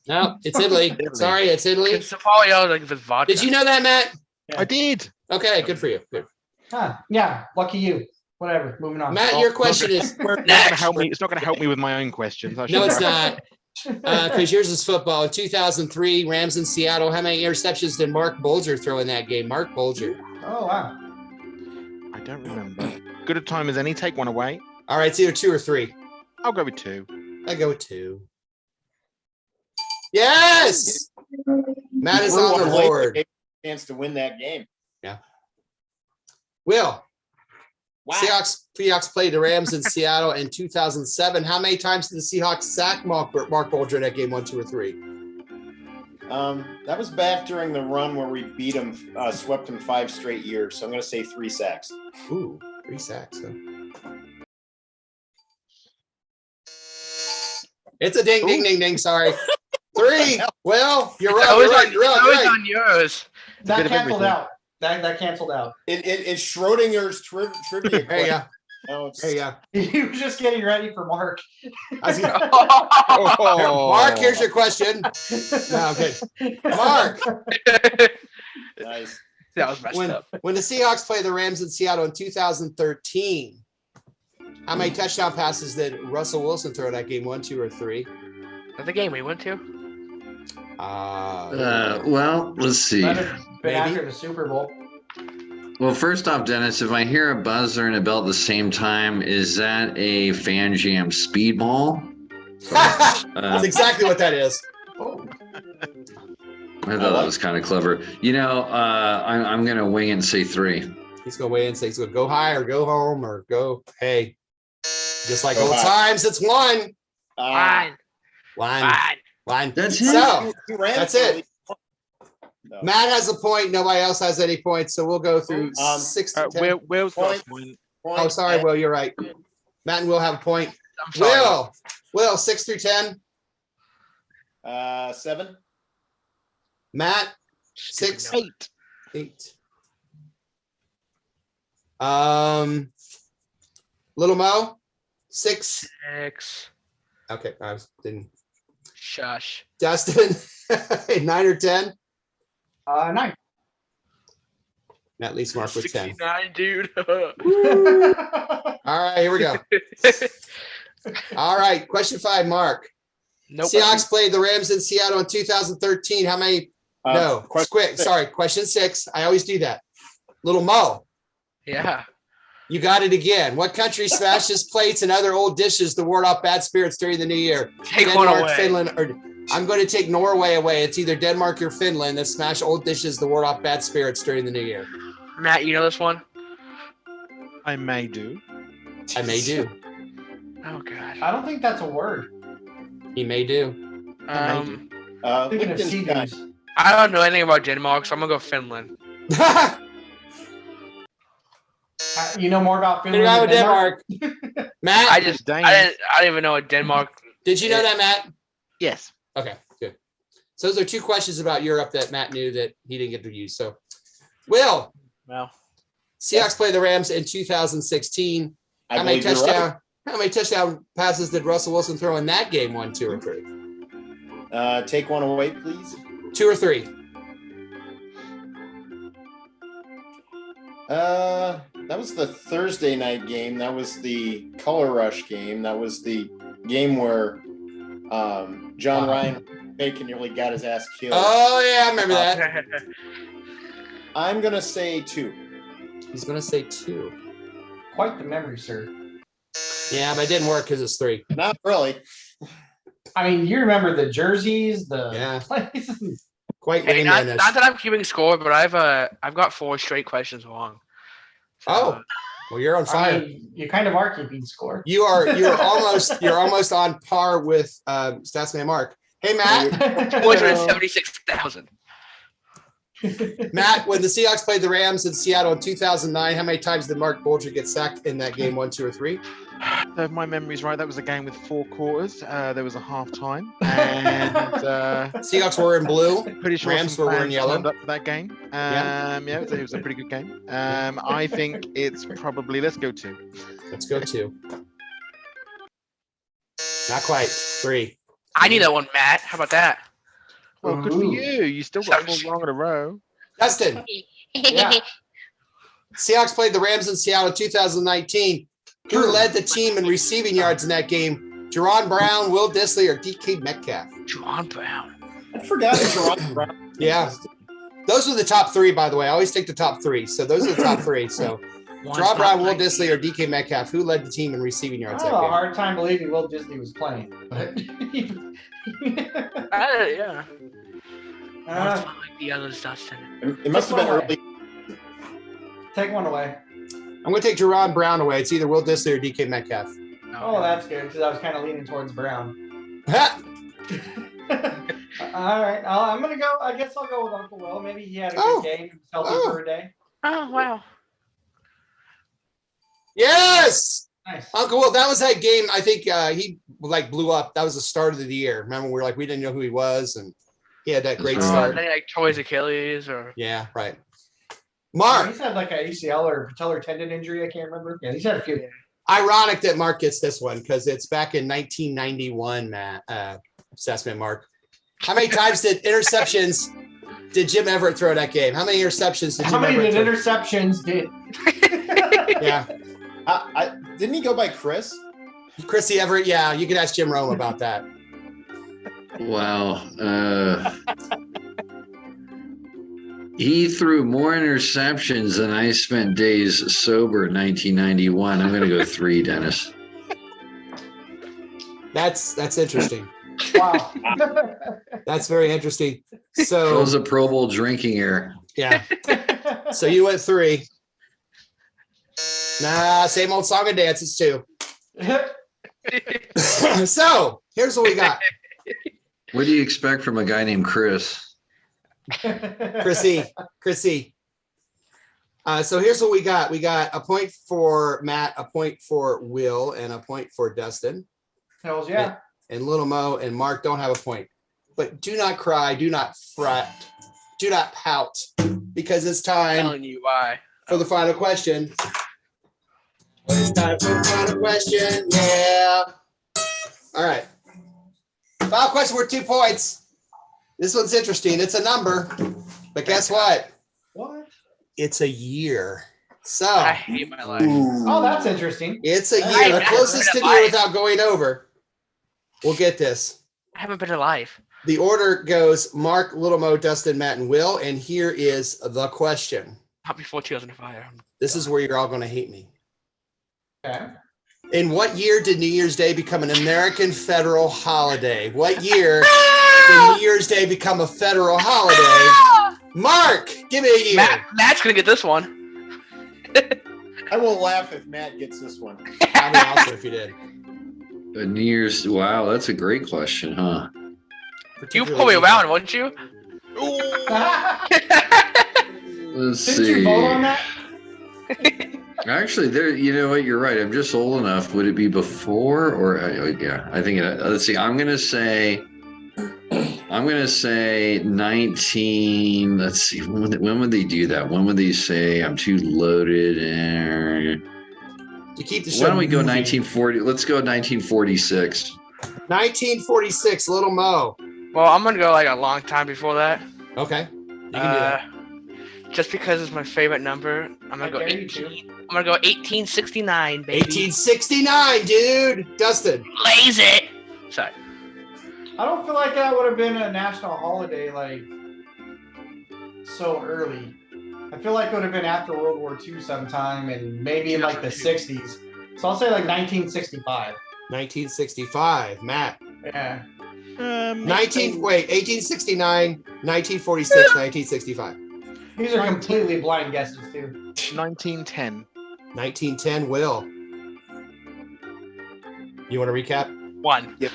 No, it's Italy. Sorry, it's Italy. It's probably all like with vodka. Did you know that, Matt? I did. Okay, good for you. Good. Huh. Yeah, lucky you. Whatever. Moving on. Matt, your question is. It's not going to help me. It's not going to help me with my own questions. No, it's not. Because yours is football. In 2003, Rams in Seattle. How many interceptions did Mark Bulger throw in that game? Mark Bulger. Oh, wow. I don't remember. Good a time as any. Take one away. All right, it's either 2 or 3. I'll go with 2. I go with 2. Yes! Matt is on the board. Chance to win that game. Yeah. Will. Wow. Seahawks played the Rams in Seattle in 2007. How many times did the Seahawks sack Mark Bulger in that game? 1, 2, or 3? That was back during the run where we beat him, swept him 5 straight years. So I'm going to say 3 sacks. Ooh, 3 sacks. Huh? It's a ding, ding, ding, ding. Sorry. 3. Well, you're right. You're right. You're right. On yours. That canceled out. That canceled out. It's Schrodinger's trivia. There you go. Oh, there you go. You were just getting ready for Mark. Mark, here's your question. No, okay. Mark. Nice. That was messed up. When the Seahawks played the Rams in Seattle in 2013, how many touchdown passes did Russell Wilson throw in that game? 1, 2, or 3? That's the game we went to. Well, let's see. Been after the Super Bowl. Well, first off, Dennis, if I hear a buzzer and a bell at the same time, is that a Fan Jam speedball? That's exactly what that is. I thought that was kind of clever. You know, I'm going to wing it and say 3. He's going to weigh in and say he's going to go high or go home or go, hey. Just like Go old high. times, it's 1. Fine. Line. That's it. So, That's it. Matt has a point. Nobody else has any points. So we'll go through 6 to 10. Will's got a point. Oh, sorry, Will. You're right. Matt and Will have a point. I'm sorry. Will, 6 through 10. 7. Matt, 6. 8. Little Mo, 6. 6. Okay, I didn't. Shush. Dustin, 9 or 10. 9. Matt least Mark with 10. 69, dude. All right, here we go. All right, question 5, Mark. Nope. Seahawks played the Rams in Seattle in 2013. How many? No, quick. Sorry, question 6. I always do that. Little Mo. Yeah. You got it again. What country smashes plates and other old dishes to ward off bad spirits during the new year? Take Denmark, one away. Finland, or I'm going to take Norway away. It's either Denmark or Finland that smash old dishes to ward off bad spirits during the new year. Matt, you know this one? I may do. I may do. Oh, God. I don't think that's a word. He may do. Thinking of Liechtenstein. sea I don't know anything about Denmark, so I'm going to go Finland. You know more about Finland Go than with Denmark. Matt, I didn't even know what Denmark. did you know that, Matt? Yes. Okay, good. So those are 2 questions about Europe that Matt knew that he didn't get to use. So, Will, Well, Seahawks play the Rams in 2016. I How many believe you're right. How many touchdown passes did Russell Wilson throw in that game? 1, 2, or 3? Take one away, please. 2 or 3? That was the Thursday night game. That was the Color Rush game. That was the game where John Ryan Bacon nearly got his ass killed. Oh yeah, I remember that. I'm gonna say 2. He's gonna say 2. Quite the memory, sir. Yeah, but it didn't work because it's 3. Not really. I mean, you remember the jerseys, the Yeah. places. Quite hey, Rain not Man-ish. that I'm keeping score, but I've got 4 straight questions wrong. Oh, well, you're on fire. I mean, you kind of are keeping score. You're almost on par with Statsman Mark. Hey, Matt. 276,000. Matt, when the Seahawks played the Rams in Seattle in 2009, how many times did Mark Bolger get sacked in that game? 1, 2, or 3? If my memory's right, that was a game with 4 quarters. There was a half time, and Seahawks were in blue. pretty sure Rams some were fans wearing yellow. turned up for that game. It was a pretty good game. I think it's probably, let's go 2. Let's go 2. Not quite. 3. I need that one, Matt. How about that? Well, good for you. You still got 4 wrong in a row. Dustin. Yeah. Seahawks played the Rams in Seattle in 2019. Who led the team in receiving yards in that game? Jerron Brown, Will Dissly, or DK Metcalf? Jerron Brown. I forgot Jerron Brown. Yeah. Those are the top 3, by the way. I always take the top 3. So those are the top 3. So Jerron Brown, Will Dissly, or DK Metcalf, who led the team in receiving yards I that have a game? hard time believing Will Disney was playing. But Yeah. Not like the others, Dustin. It must have been early. Take one away. I'm going to take Jerron Brown away. It's either Will Dissly or DK Metcalf. Oh, that's good because I was kind of leaning towards Brown. Ha! All right, I'm gonna go. I guess I'll go with Uncle Will. Maybe he had a good game. He was healthy for a day. Oh, wow. Yes! Nice. Uncle Will, that was that game. I think he blew up. That was the start of the year. Remember, we didn't know who he was, and he had that great start. Then like tore his Achilles or. Yeah, right. Mark. He's had like a ACL or patellar tendon injury. I can't remember. Yeah, he's had a few. Ironic that Mark gets this one because it's back in 1991, Matt. Assessment, Mark. How many times did Jim Everett throw that game? How many interceptions did Jim Everett throw? Interceptions did? Yeah. Didn't he go by Chris? Chrissy Everett, yeah. You can ask Jim Rome about that. Wow. He threw more interceptions than I spent days sober in 1991. I'm going to go 3, Dennis. That's interesting. Wow. That's very interesting. That So was a Pro Bowl drinking error. yeah. So you went 3. Nah, same old song and dance. It's 2. So here's what we got. What do you expect from a guy named Chris? Chrissy. So here's what we got. We got a point for Matt, a point for Will, and a point for Dustin. Hells yeah. And Little Mo and Mark don't have a point. But do not cry, do not fret, do not pout, because it's I'm time telling you why. for the final question. It's time for the final question. Yeah. All right. Final question worth 2 points. This one's interesting. It's a number, but guess what? What? It's a year. So I hate my life. Oh, that's interesting. it's a I year. The haven't closest to been the year alive. without going over. We'll get this. I haven't been alive. The order goes Mark, Little Mo, Dustin, Matt, and Will. And here is the question. Not before 2005. This is where you're all going to hate me. Okay. In what year did New Year's Day become an American federal holiday? What year did New Year's Day become a federal holiday? Mark, give me a year. Matt's gonna get this one. I will laugh if Matt gets this one. I'd be awesome if you did. New Year's. Wow, that's a great question, huh? You pull me around, wouldn't you? Let's Didn't see. you vote on that? Actually, there. You know what? You're right. I'm just old enough. Would it be before or? Yeah, I think. Let's see. I'm gonna say 19. Let's see. When would they do that? When would they say I'm too loaded? To keep the show Why don't we go moving. 1940? Let's go 1946. 1946, Little Mo. Well, I'm gonna go like a long time before that. Okay. You can do that. Just because it's my favorite number, I'm gonna go 1869, baby. 1869, dude. Dustin. Blaze it. Sorry. I don't feel like that would have been a national holiday like so early. I feel like it would have been after World War II sometime and maybe in like the 60s. So I'll say like 1965. 1965, Matt. Yeah. 1869, 1946, 1965. These are completely blind guesses too. 1910. 1910, Will. You want to recap? 1. Yep.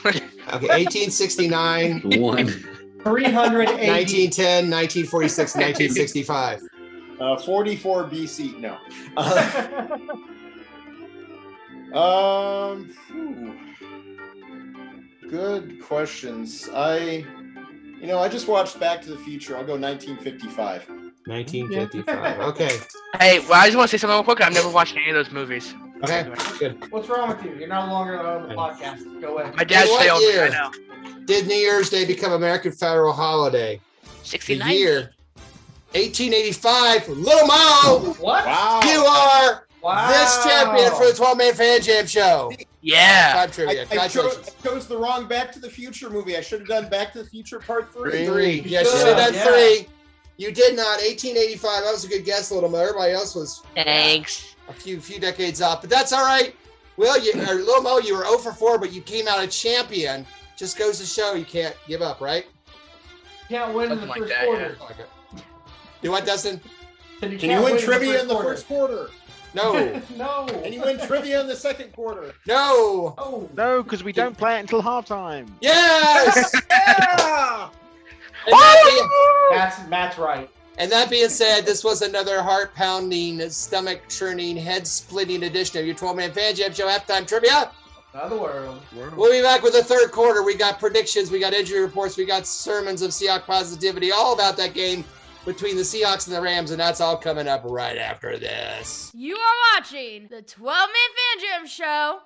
Okay, 1869, 1. 380. 1910, 1946, 1965. 44 BC. No. Phew. Good questions. I just watched Back to the Future. I'll go 1955. 1955. Okay. Hey, well, I just want to say something real quick. I've never watched any of those movies. Okay. Good. What's wrong with you? You're no longer on the podcast. Go away. My dad In what failed me. year I know. did New Year's Day become American federal holiday? The 69. year 1885. Little Mo, What? Wow. you are Wow. this champion for the 12-Man Fan Jam Show. Yeah. Time trivia. I Congratulations. chose the wrong Back to the Future movie. I should have done Back to the Future Part 3. Three. You Yes, you should should have have, done 3. You did not. 1885. That was a good guess, Little Mo. Everybody else was Thanks. a few decades off, but that's all right. Will, Little Mo, you were 0 for 4, but you came out a champion. Just goes to show you can't give up, right? Can't win in the Something like first that, quarter. You what, Dustin? Can you win trivia in the first quarter? No. No. Can you win trivia in the second quarter? No. Oh. No, because we don't play it until halftime. Yes. Yeah! Matt's right. And that being said, this was another heart-pounding, stomach-churning, head-splitting edition of your 12-Man Fan Jam Show halftime trivia. Another world. We'll be back with the third quarter. We got predictions, we got injury reports, we got sermons of Seahawk positivity, all about that game between the Seahawks and the Rams, and that's all coming up right after this. You are watching the 12-Man Fan Jam Show,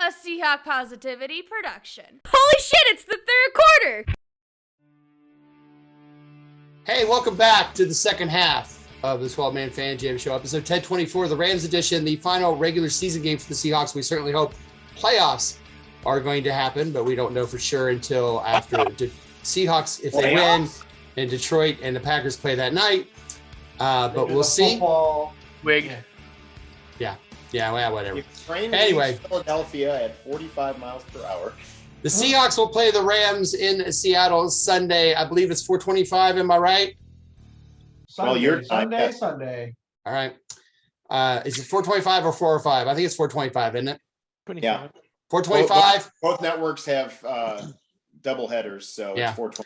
a Seahawk Positivity production. Holy shit, it's the third quarter! Hey, welcome back to the second half of the 12-Man Fan Jam Show, episode 1024, the Rams edition, the final regular season game for the Seahawks. We certainly hope playoffs are going to happen, but we don't know for sure until after the Seahawks, if they win, and Detroit and the Packers play that night. But we'll see. Wig. Yeah, well, whatever. Anyway, Philadelphia at 45 miles per hour. The Seahawks will play the Rams in Seattle Sunday. I believe it's 4:25. Am I right? Sunday. All right. Is it 4:25 or 4:05? I think it's 4:25, isn't it? 25. Yeah. 4:25. Both networks have double headers, so Yeah. it's 4:25.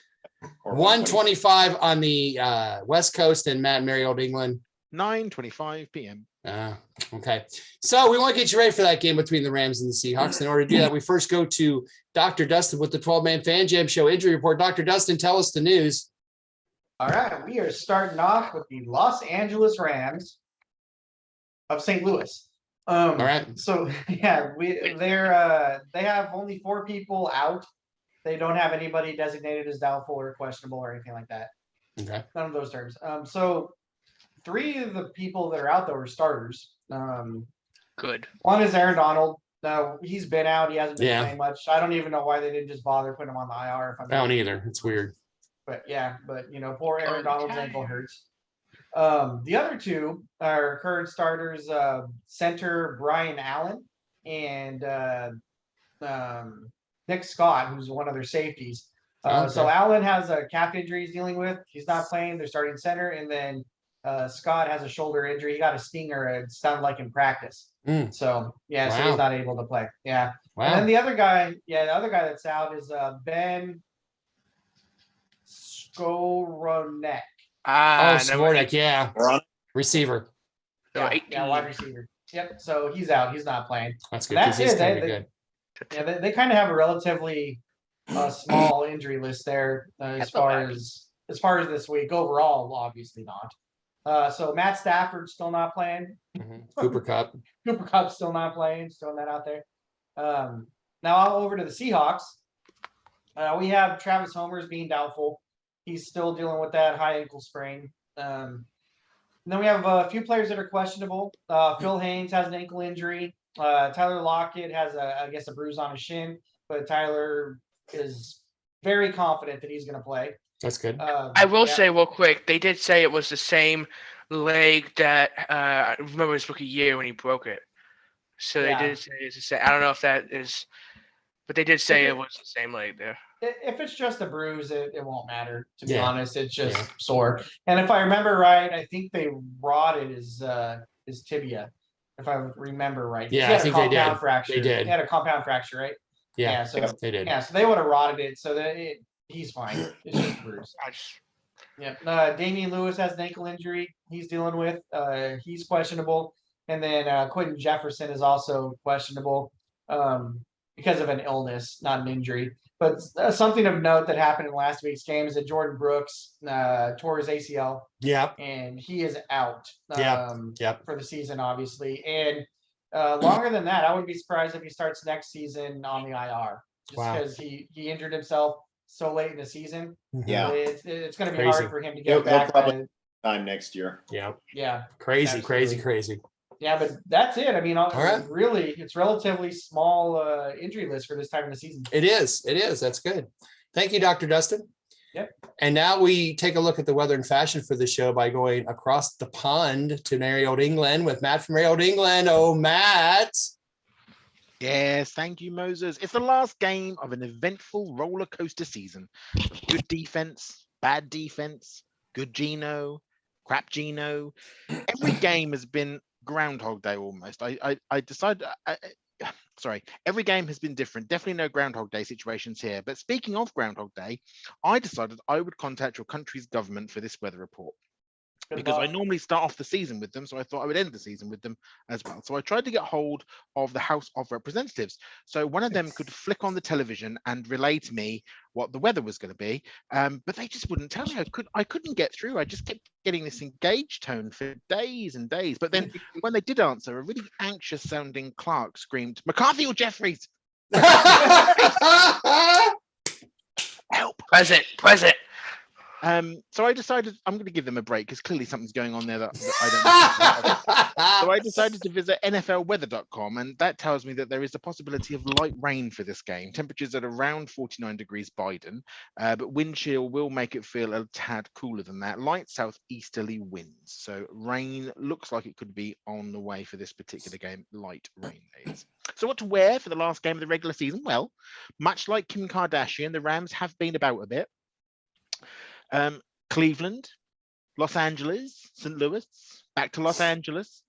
1:25 on the West Coast and Matt and Mary Old England. 9:25 p.m. Okay. So we want to get you ready for that game between the Rams and the Seahawks. In order to do that, we first go to Dr. Dustin with the 12-Man Fan Jam Show injury report. Dr. Dustin, tell us the news. All right, we are starting off with the Los Angeles Rams of St. Louis. All right. So yeah, they have only 4 people out. They don't have anybody designated as doubtful or questionable or anything like that. Okay. None of those terms. So 3 of the people that are out there are starters. Good. One is Aaron Donald. No, he's been out. He hasn't been Yeah. playing much. I don't even know why they didn't just bother putting him on the IR. If I'm I don't either. It's weird. But poor Aaron Donald's ankle hurts. The other 2 are current starters, center Brian Allen and Nick Scott, who's one of their safeties. So Allen has a calf injury he's dealing with. He's not playing. They're starting center. And then Scott has a shoulder injury. He got a stinger, it sounded like in practice. So, yeah, so he's not able to play. Yeah. Wow. And then the other guy that's out is Ben Skowronek. Skowronek, yeah. Receiver. Wide receiver. Yep. So he's out. He's not playing. That's good because he's kind of good. Yeah, they kind of have a relatively small injury list there as far as this week. Overall, obviously not. So Matt Stafford's still not playing. Cooper Kupp. Cooper Kupp's still not playing. Just throwing that out there. Now I'll over to the Seahawks. We have Travis Homer's being doubtful. He's still dealing with that high ankle sprain. And then we have a few players that are questionable. Phil Haynes has an ankle injury. Tyler Lockett has a bruise on his shin, but Tyler is very confident that he's going to play. That's good. I will say real quick, they did say it was the same leg that I remember his rookie year when he broke it. So they did say it's the same. I don't know if that is, but they did say it was the same leg there. if it's just a bruise, it won't matter. To be honest, it's just sore. And if I remember right, I think they rotted his tibia, if I remember right. Yeah, he had I think a compound they did. fracture. They did. He had a compound fracture, right? Yeah, so they did. Yeah, so they would have rotted it. So that he's fine. It's just a bruise. Yeah. Damian Lewis has an ankle injury he's dealing with. He's questionable. And then Quentin Jefferson is also questionable because of an illness, not an injury. But something of note that happened in last week's game is that Jordan Brooks tore his ACL. Yep. And he is out Yep. for the season, obviously. And longer than that, I wouldn't be surprised if he starts next season on the IR. Just because he injured himself so late in the season. Yeah. It's going to be hard for him to get He'll back. probably time next year. Yeah. Crazy. Yeah, but that's it. I mean, right. Really, it's relatively small injury list for this time of the season. It is. That's good. Thank you, Dr. Dustin. Yep. And now we take a look at the weather and fashion for the show by going across the pond to merry old England with Matt from merry old England. Oh, Matt. Yes, thank you, Moses. It's the last game of an eventful roller coaster season. Good defense, bad defense, good Geno, crap Geno. Every game has been Groundhog Day almost. I decided. Sorry, every game has been different. Definitely no Groundhog Day situations here. But speaking of Groundhog Day, I decided I would contact your country's government for this weather report. Because I normally start off the season with them, so I thought I would end the season with them as well. So I tried to get hold of the House of Representatives. So one of them could flick on the television and relay to me what the weather was going to be, but they just wouldn't tell me. I couldn't get through. I just kept getting this engaged tone for days and days. But then when they did answer, a really anxious-sounding Clark screamed, "McCarthy or Jeffries?" Help! Present. So I decided I'm going to give them a break because clearly something's going on there that I don't know. So I decided to visit NFLweather.com, and that tells me that there is a possibility of light rain for this game. Temperatures at around 49 degrees Biden, but wind chill will make it feel a tad cooler than that. Light southeasterly winds. So rain looks like it could be on the way for this particular game. Light rain days. So what to wear for the last game of the regular season? Well, much like Kim Kardashian, the Rams have been about a bit. Cleveland, Los Angeles, St. Louis, back to Los Angeles.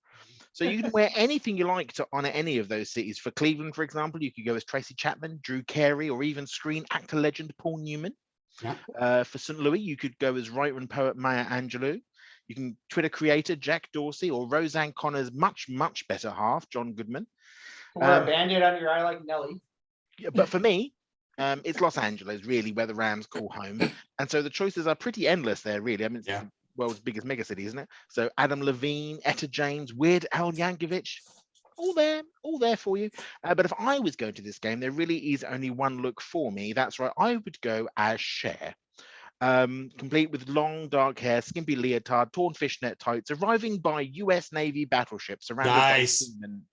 So you can wear anything you like to honor any of those cities. For Cleveland, for example, you could go as Tracy Chapman, Drew Carey, or even screen actor legend Paul Newman. Yeah. For St. Louis, you could go as writer and poet Maya Angelou. You can Twitter creator Jack Dorsey or Roseanne Connor's much, much better half, John Goodman. Or a Band-Aid under your eye like Nelly. Yeah, but for me, it's Los Angeles, really, where the Rams call home. And so the choices are pretty endless there, really. I mean, it's the world's biggest megacity, isn't it? So Adam Levine, Etta James, Weird Al Yankovic, all there for you. But if I was going to this game, there really is only one look for me. That's right. I would go as Cher. Complete with long dark hair, skimpy leotard, torn fishnet tights, arriving by US Navy battleships surrounded by seamen.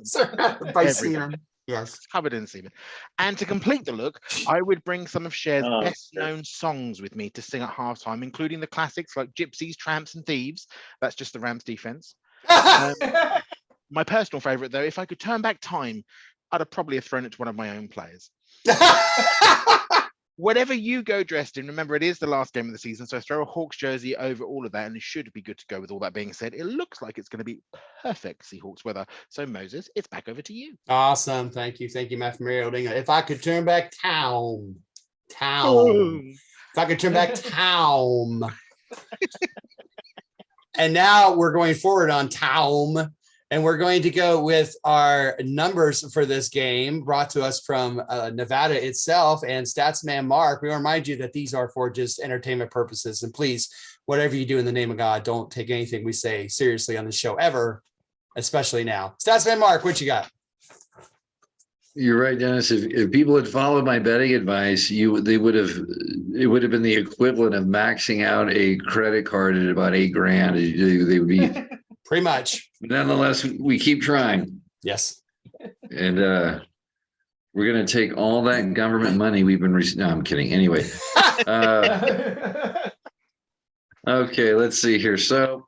Surrounded by seamen. Yes, covered in semen. And to complete the look, I would bring some of Cher's best-known songs with me to sing at halftime, including the classics like Gypsies, Tramps, and Thieves. That's just the Rams defense. My personal favorite, though, if I could turn back time, I'd have probably thrown it to one of my own players. Whatever you go dressed in, remember it is the last game of the season, so throw a Hawks jersey over all of that, and it should be good to go. With all that being said, it looks like it's going to be perfect Seahawks weather. So Moses, it's back over to you. Awesome, thank you, Matt from Mario Dinga. If I could turn back town. If I could turn back town. And now we're going forward on town. And we're going to go with our numbers for this game brought to us from Nevada itself and Statsman Mark. We remind you that these are for just entertainment purposes. And please, whatever you do in the name of God, don't take anything we say seriously on the show ever, especially now. Statsman Mark, what you got? You're right, Dennis. If people had followed my betting advice, it would have been the equivalent of maxing out a credit card at about $8,000. They would be pretty much. Nonetheless, we keep trying. Yes. And we're going to take all that government money we've been no, I'm kidding. Anyway. Okay, let's see here. So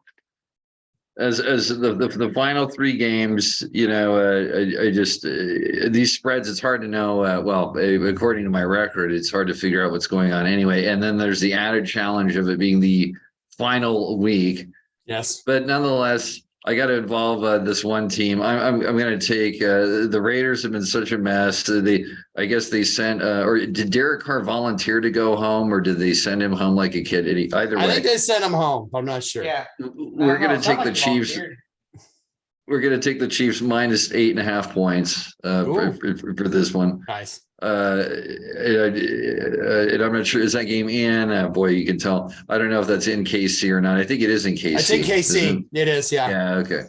as the final three games, I just these spreads. It's hard to know. According to my record, it's hard to figure out what's going on anyway. And then there's the added challenge of it being the final week. Yes, but nonetheless, I got to involve this one team. I'm going to take the Raiders. Have been such a mess. I guess they sent or did Derek Carr volunteer to go home, or did they send him home like a kid? Either way, I think they sent him home. I'm not sure. Yeah. We're going to take the Chiefs. We're going to take the Chiefs minus 8.5 points for this one. Nice. And I'm not sure, is that game in? Boy, you can tell. I don't know if that's in KC or not. I think it is in KC. It's in KC. It is, yeah. Yeah, okay.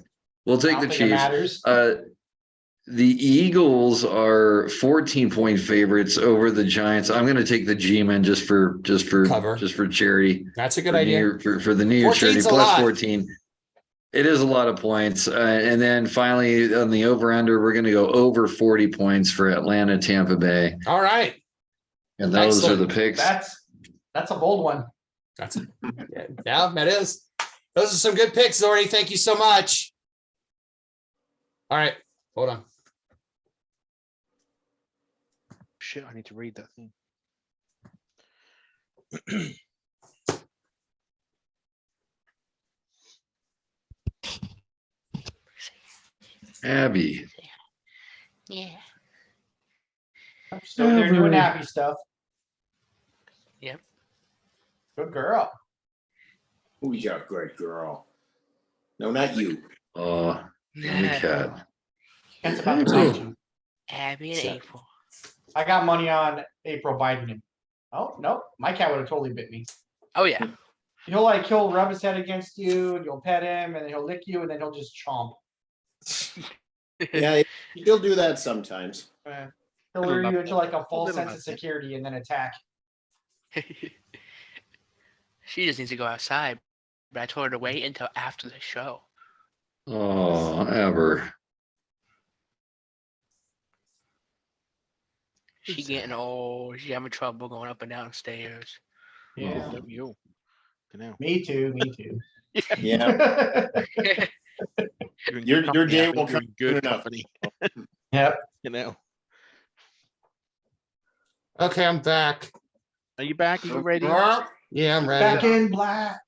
We'll take the Chiefs. Matters. The Eagles are 14-point favorites over the Giants. I'm going to take the G-Men just for Cover. just for charity. That's a good idea. For the New Year charity, plus lot. 14. It is a lot of points. And then finally on the over-under, we're going to go over 40 points for Atlanta, Tampa Bay. All right. And those Excellent. are the picks. That's a bold one. Yeah, that is. Those are some good picks, Zordy. Thank you so much. All right. Hold on. Shit, I need to read that thing. Abby. Yeah. So they're doing happy stuff. Yep. Good girl. Who's your great girl? No, not you. Oh, cat. That's about to change him. Abby and April. I got money on April biting him. Oh, no. My cat would have totally bit me. Oh yeah. He'll rub his head against you, and you'll pet him, and then he'll lick you, and then he'll just chomp. Yeah, he'll do that sometimes. He'll lure you into like a false sense of security and then attack. She just needs to go outside, but I told her to wait until after the show. Oh, ever. She getting old. She having trouble going up and down stairs. Yeah. Oh, you. Me too. Yeah. Your day will come good enough. company. Yep. Okay, I'm back. Are you back? Are you ready? Yeah, I'm ready. Back in black.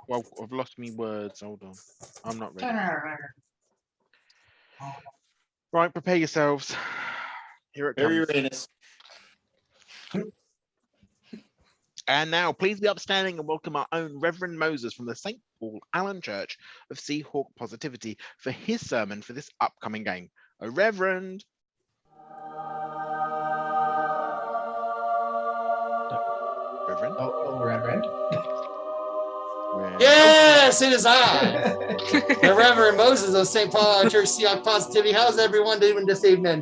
Well, I've lost me words. Hold on. I'm not ready. Right, prepare yourselves. Here it comes. Uranus. And now, please be upstanding and welcome our own Reverend Moses from the St. Paul Allen Church of Seahawk Positivity for his sermon for this upcoming game. Oh, Reverend. Reverend? Oh, Reverend. Yes, it is I, the Reverend Moses of St. Paul Allen Church, Seahawk Positivity. How's everyone doing this evening?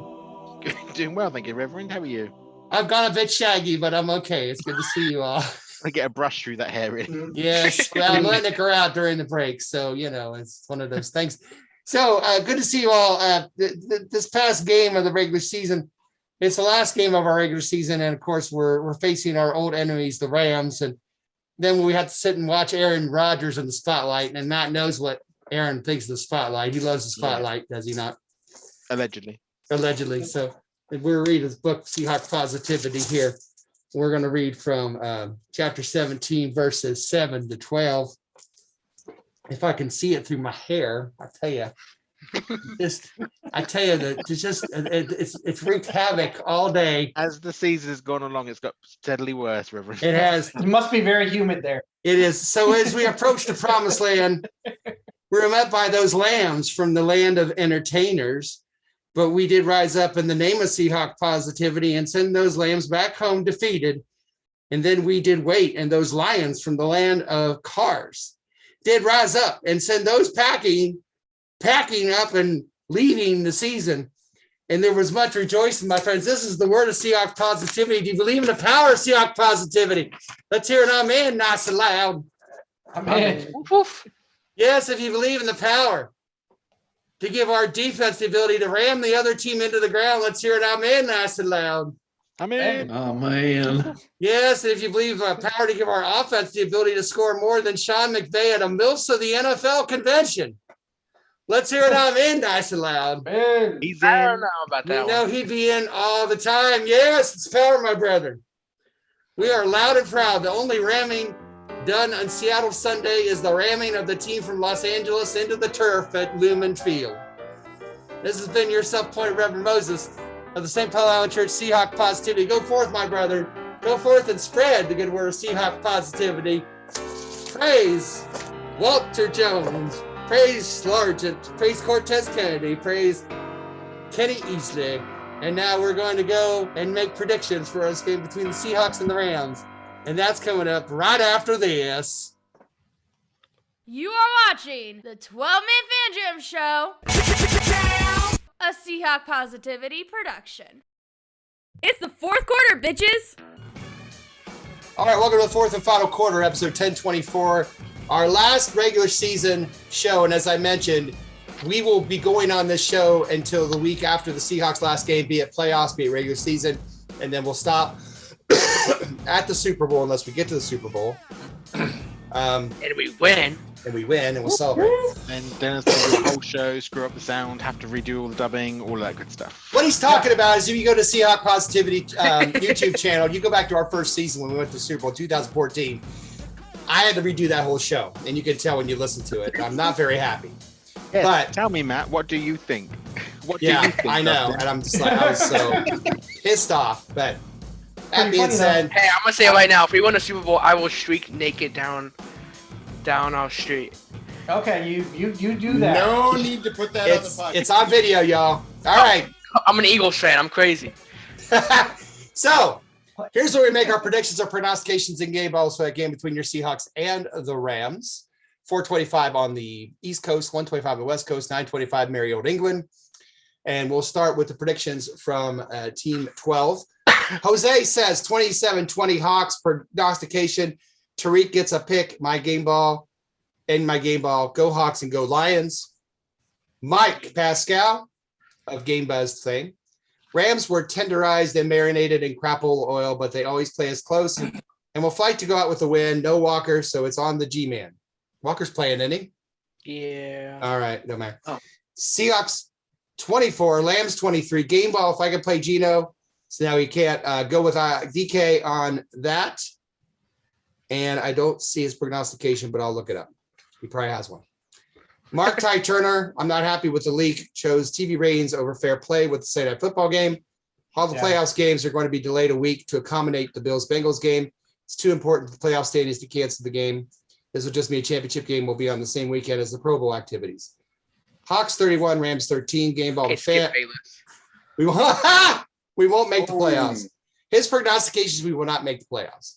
Doing well, thank you, Reverend. How are you? I've gone a bit shaggy, but I'm okay. It's good to see you all. I get a brush through that hair, really. Yes, well, I'm letting it grow out during the break, so it's one of those things. So good to see you all. This past game of the regular season, it's the last game of our regular season, and of course we're facing our old enemies, the Rams, and then we have to sit and watch Aaron Rodgers in the spotlight, and Matt knows what Aaron thinks of the spotlight. He loves the spotlight, does he not? Allegedly. So we're reading this book, Seahawk Positivity here. We're going to read from chapter 17, verses 7 to 12. If I can see it through my hair, I tell you, that it's wreaked havoc all day. As the season has gone along, it's got steadily worse, Reverend. It has. It must be very humid there. It is. So as we approach the promised land, we were met by those lambs from the land of entertainers. But we did rise up in the name of Seahawk Positivity and send those lambs back home defeated. And then we did wait, and those lions from the land of cars did rise up and send those packing up and leaving the season. And there was much rejoicing, my friends. This is the word of Seahawk Positivity. Do you believe in the power of Seahawk Positivity? Let's hear an amen, nice and loud. Amen. Yes, if you believe in the power to give our defense the ability to ram the other team into the ground, let's hear it amen, nice and loud. I'm in. Oh man. Yes, and if you believe power to give our offense the ability to score more than Sean McVay at a MILFs of the NFL convention. Let's hear it. I'm in, nice and loud. Man. He's I don't in. know about We that know one. he'd be in all the time. Yes, it's power, my brother. We are loud and proud. The only ramming done on Seattle Sunday is the ramming of the team from Los Angeles into the turf at Lumen Field. This has been your self-appointed Reverend Moses of the St. Paul Island Church Seahawk Positivity. Go forth, my brother. Go forth and spread the good word of Seahawk Positivity. Praise Walter Jones. Praise Sargent. Praise Cortez Kennedy. Praise Kenny Easley. And now we're going to go and make predictions for us game between the Seahawks and the Rams. And that's coming up right after this. You are watching the 12-Man Fan Jam Show, a Seahawk Positivity production. It's the fourth quarter, bitches. All right, welcome to the fourth and final quarter, episode 1024, our last regular season show. And as I mentioned, we will be going on this show until the week after the Seahawks' last game, be it playoffs, be it regular season, and then we'll stop at the Super Bowl unless we get to the Super Bowl. And we win. And we win, and we'll celebrate. And then it's going to do a whole show, screw up the sound, have to redo all the dubbing, all that good stuff. What he's talking about is if you go to Seahawk Positivity YouTube channel, you go back to our first season when we went to Super Bowl 2014, I had to redo that whole show, and you can tell when you listen to it. I'm not very happy. Yeah, but tell me, Matt, what do you think? What do yeah, you think, I know, Dustin? and I'm just like, I was so pissed off. But that being said, Hey, I'm gonna say it right now. If we win the Super Bowl, I will streak naked down our street. Okay, you do that. No need to put that on the podcast. it's on video, y'all. All right. I'm an Eagles fan. I'm crazy. So here's where we make our predictions or prognostications in game balls for that game between your Seahawks and the Rams. 425 on the East Coast, 125 on the West Coast, 925 Merry Old England. And we'll start with the predictions from Team 12. Jose says 27-20 Hawks. Prognostication, Tariq gets a pick, my game ball, and my game ball. Go Hawks and go Lions. Mike Pascal of Game Buzz fame. Rams were tenderized and marinated in crapple oil, but they always play us close and will fight to go out with a win. No Walker, so it's on the G-Man. Walker's playing, isn't he? Yeah. All right, no matter. Oh. Seahawks 24, Lambs 23. Game ball, if I can play Gino. So now he can't go with DK on that. And I don't see his prognostication, but I'll look it up. He probably has one. Mark Ty Turner, I'm not happy with the leak. Chose TV ratings over fair play with the Sunday Night Football game. All the playoffs games are going to be delayed a week to accommodate the Bills-Bengals game. It's too important for the playoff standings to cancel the game. This will just be a championship game. Will be on the same weekend as the Pro Bowl activities. Hawks 31, Rams 13. Game ball to fan. We won't make the playoffs. His prognostications, we will not make the playoffs.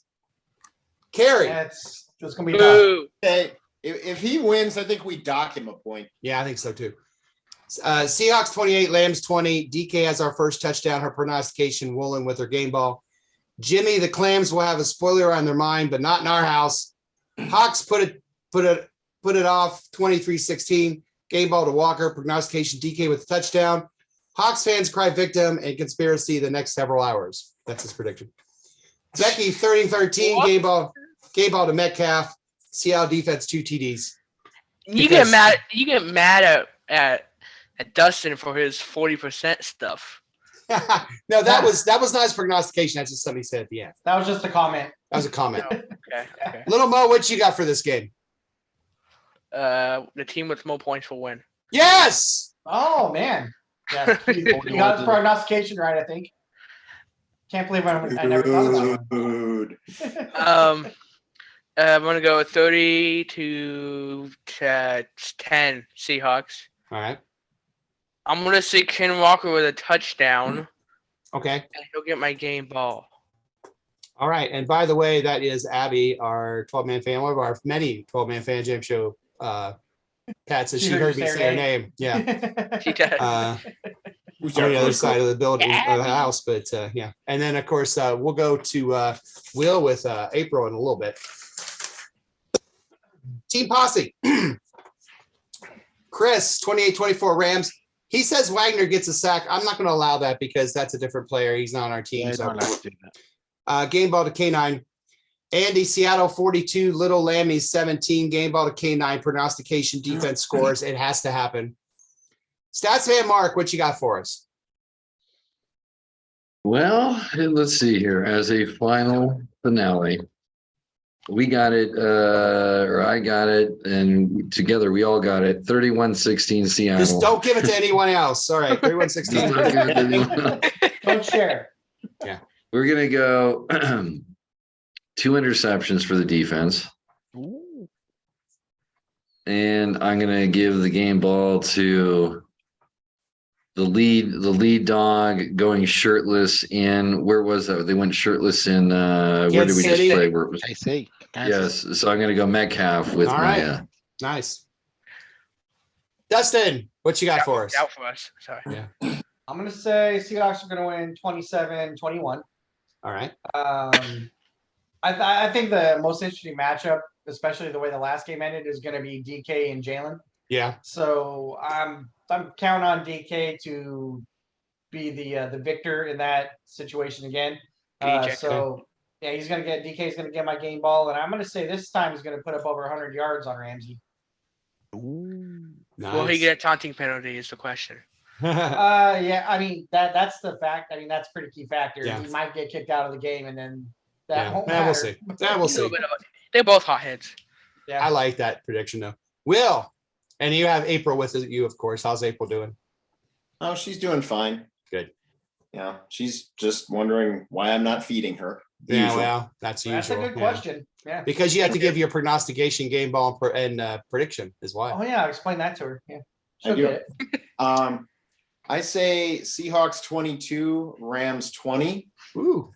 Carrie. That's just going to be tough. Hey, if he wins, I think we dock him a point. Yeah, I think so too. Seahawks 28, Lambs 20. DK has our first touchdown. Her prognostication, Woolen with her game ball. Jimmy, the Clams will have a spoiler on their mind, but not in our house. Hawks put it off 23-16. Game ball to Walker. Prognostication, DK with a touchdown. Hawks fans cry victim and conspiracy the next several hours. That's his prediction. Becky 30-13. Game ball to Metcalf. Seattle defense 2 TDs. You get mad at Dustin for his 40% stuff. No, that was not his prognostication. That's just something he said at the end. That was just a comment. That was a comment. Okay. Little Mo, what you got for this game? The team with more points will win. Yes. Oh man. Yeah, you got his prognostication right, I think. Can't believe I never thought of that one. I'm gonna go 30-10 Seahawks. All right. I'm gonna say Ken Walker with a touchdown. Okay. And he'll get my game ball. All right. And by the way, that is Abby, our 12-man fan, one of our many 12-man fan jam show. Pat says she heard me say her name. Yeah. She does. On the other side of the building, of the house, but yeah. And then of course we'll go to Will with April in a little bit. Team Posse. Chris 28-24 Rams. He says Wagner gets a sack. I'm not going to allow that because that's a different player. He's not on our team. Yeah, So, not allowed to do that. game ball to K9. Andy, Seattle 42, Little Lammies 17. Game ball to K9. Prognostication, defense scores. It has to happen. Stats fan Mark, what you got for us? Well, let's see here. As a final finale, we got it, or I got it, and together we all got it. 31-16 Seattle. Just don't give it to anyone else. All right, 31-16. Don't share. Yeah. We're going to go 2 interceptions for the defense. Ooh. And I'm going to give the game ball to the lead dog going shirtless in, where was that? They went shirtless in, where did we just play? Where it was? KC. Yes. So I'm going to go Metcalf with All my, right. Nice. Dustin, what you got for us? Out for us. Sorry. Yeah. I'm going to say Seahawks are going to win 27-21. All right. I think the most interesting matchup, especially the way the last game ended, is going to be DK and Jalen. Yeah. So I'm counting on DK to be the victor in that situation again. So yeah, DK's gonna get my game ball, and I'm gonna say this time he's gonna put up over 100 yards on Ramsey. Ooh. Nice. Will he get a taunting penalty? Is the question. Yeah, I mean that's the fact. I mean that's a pretty key factor. Yeah. He might get kicked out of the game, and then that won't Yeah, matter. we'll see. Yeah, we'll see. They're both hotheads. Yeah, I like that prediction though. Will, and you have April with you, of course. How's April doing? Oh, she's doing fine. Good. Yeah, she's just wondering why I'm not feeding her. Yeah, Usual. well, that's that's usual. a good Yeah. question. Yeah. Because you have to give your prognostication, game ball, and prediction is why. Oh yeah, explain that to her. Yeah, I she'll do. get it. I say Seahawks 22, Rams 20. Ooh.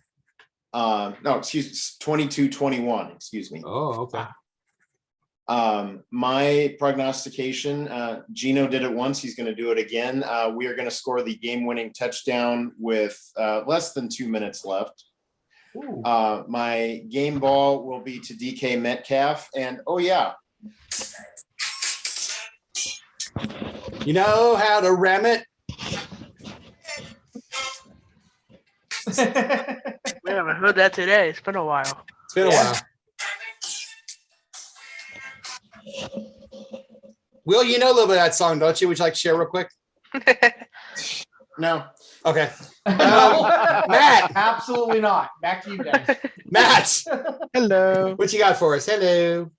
No, excuse 22-21. Excuse me. Oh, okay. My prognostication, Gino did it once. He's going to do it again. We are going to score the game-winning touchdown with less than 2 minutes left. Ooh. My game ball will be to DK Metcalf. And oh yeah, You know how to ram it? We haven't heard that today. It's been a while. It's been a while. Will, you know a little bit of that song, don't you? Would you like to share real quick? no. Okay. Matt. Absolutely not. Back to you guys. Matt, Hello. what you got for us? Hello.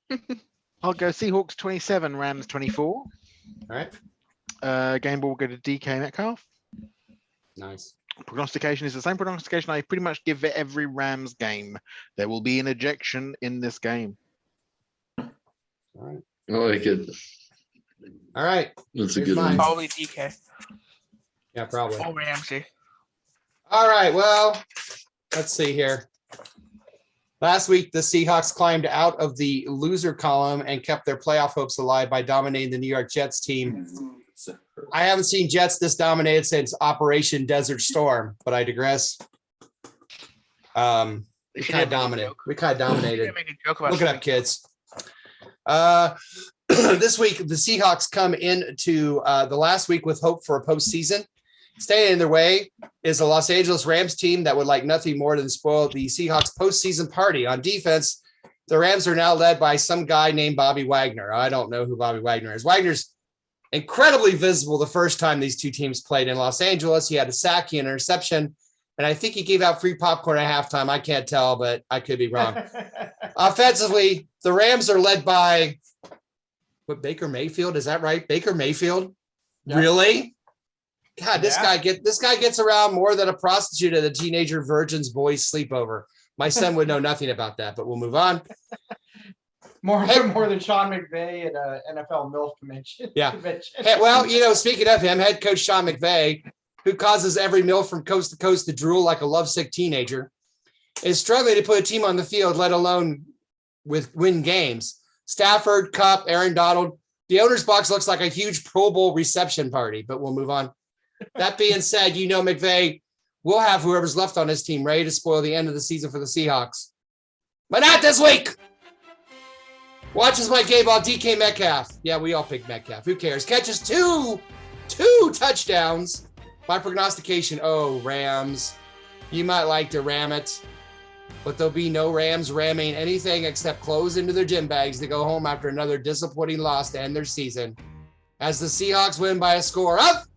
I'll go Seahawks 27, Rams 24. All right. Game ball will go to DK Metcalf. Nice. Prognostication is the same prognostication I pretty much give it every Rams game. There will be an ejection in this game. All right. I like it. All right. That's a Here's good mine. one. Probably DK Yeah, probably. or Ramsey. All right. Well, let's see here. Last week, the Seahawks climbed out of the loser column and kept their playoff hopes alive by dominating the New York Jets team. I haven't seen Jets this dominated since Operation Desert Storm, but I digress. We kind of dominated. Make a joke about Look it up, kids. This week, the Seahawks come into the last week with hope for a postseason. Staying in their way is the Los Angeles Rams team that would like nothing more than spoil the Seahawks postseason party. On defense, the Rams are now led by some guy named Bobby Wagner. I don't know who Bobby Wagner is. Wagner's incredibly visible the first time these two teams played in Los Angeles. He had a sack, he had an interception, and I think he gave out free popcorn at halftime. I can't tell, but I could be wrong. Offensively, the Rams are led by Baker Mayfield. Is that right? Baker Mayfield? Yeah. Really? God, this Yeah. guy gets around more than a prostitute at a teenager virgin's boys sleepover. My son would know nothing about that, but we'll move on. More than Sean McVay at a NFL MILF convention. Yeah. Hey, well, speaking of him, head coach Sean McVay, who causes every MILF from coast to coast to drool like a lovesick teenager, is struggling to put a team on the field, let alone win games. Stafford, Kupp, Aaron Donald. The owner's box looks like a huge Pro Bowl reception party, but we'll move on. That being said, McVay will have whoever's left on his team ready to spoil the end of the season for the Seahawks. But not this week. Watches my game ball, DK Metcalf. Yeah, we all picked Metcalf. Who cares? Catches 2 2 touchdowns. My prognostication, Rams, you might like to ram it, but there'll be no Rams ramming anything except clothes into their gym bags to go home after another disappointing loss to end their season. As the Seahawks win by a score of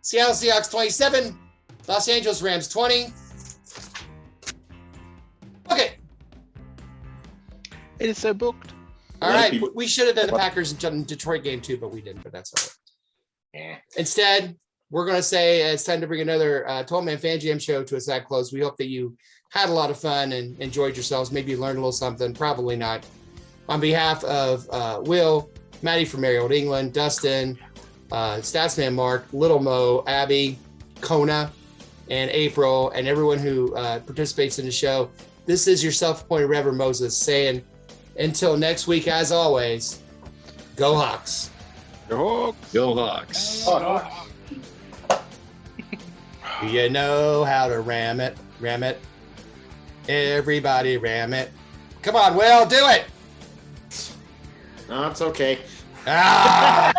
Seattle Seahawks 27, Los Angeles Rams 20. Okay. It is so booked. All right. We should have done the Packers and Detroit game too, but we didn't, but that's all right. Instead, we're going to say it's time to bring another 12-Man Fan Jam show to a sad close. We hope that you had a lot of fun and enjoyed yourselves. Maybe you learned a little something. Probably not. On behalf of Will, Maddie from Merry Old England, Dustin, Statsman Mark, Little Mo, Abby, Kona, and April, and everyone who participates in the show, this is your self-appointed Reverend Moses saying, until next week, as always, go Hawks. Go Hawks. Go Hawks. You know how to ram it. Everybody ram it. Come on, Will, do it. No, it's okay. Ah!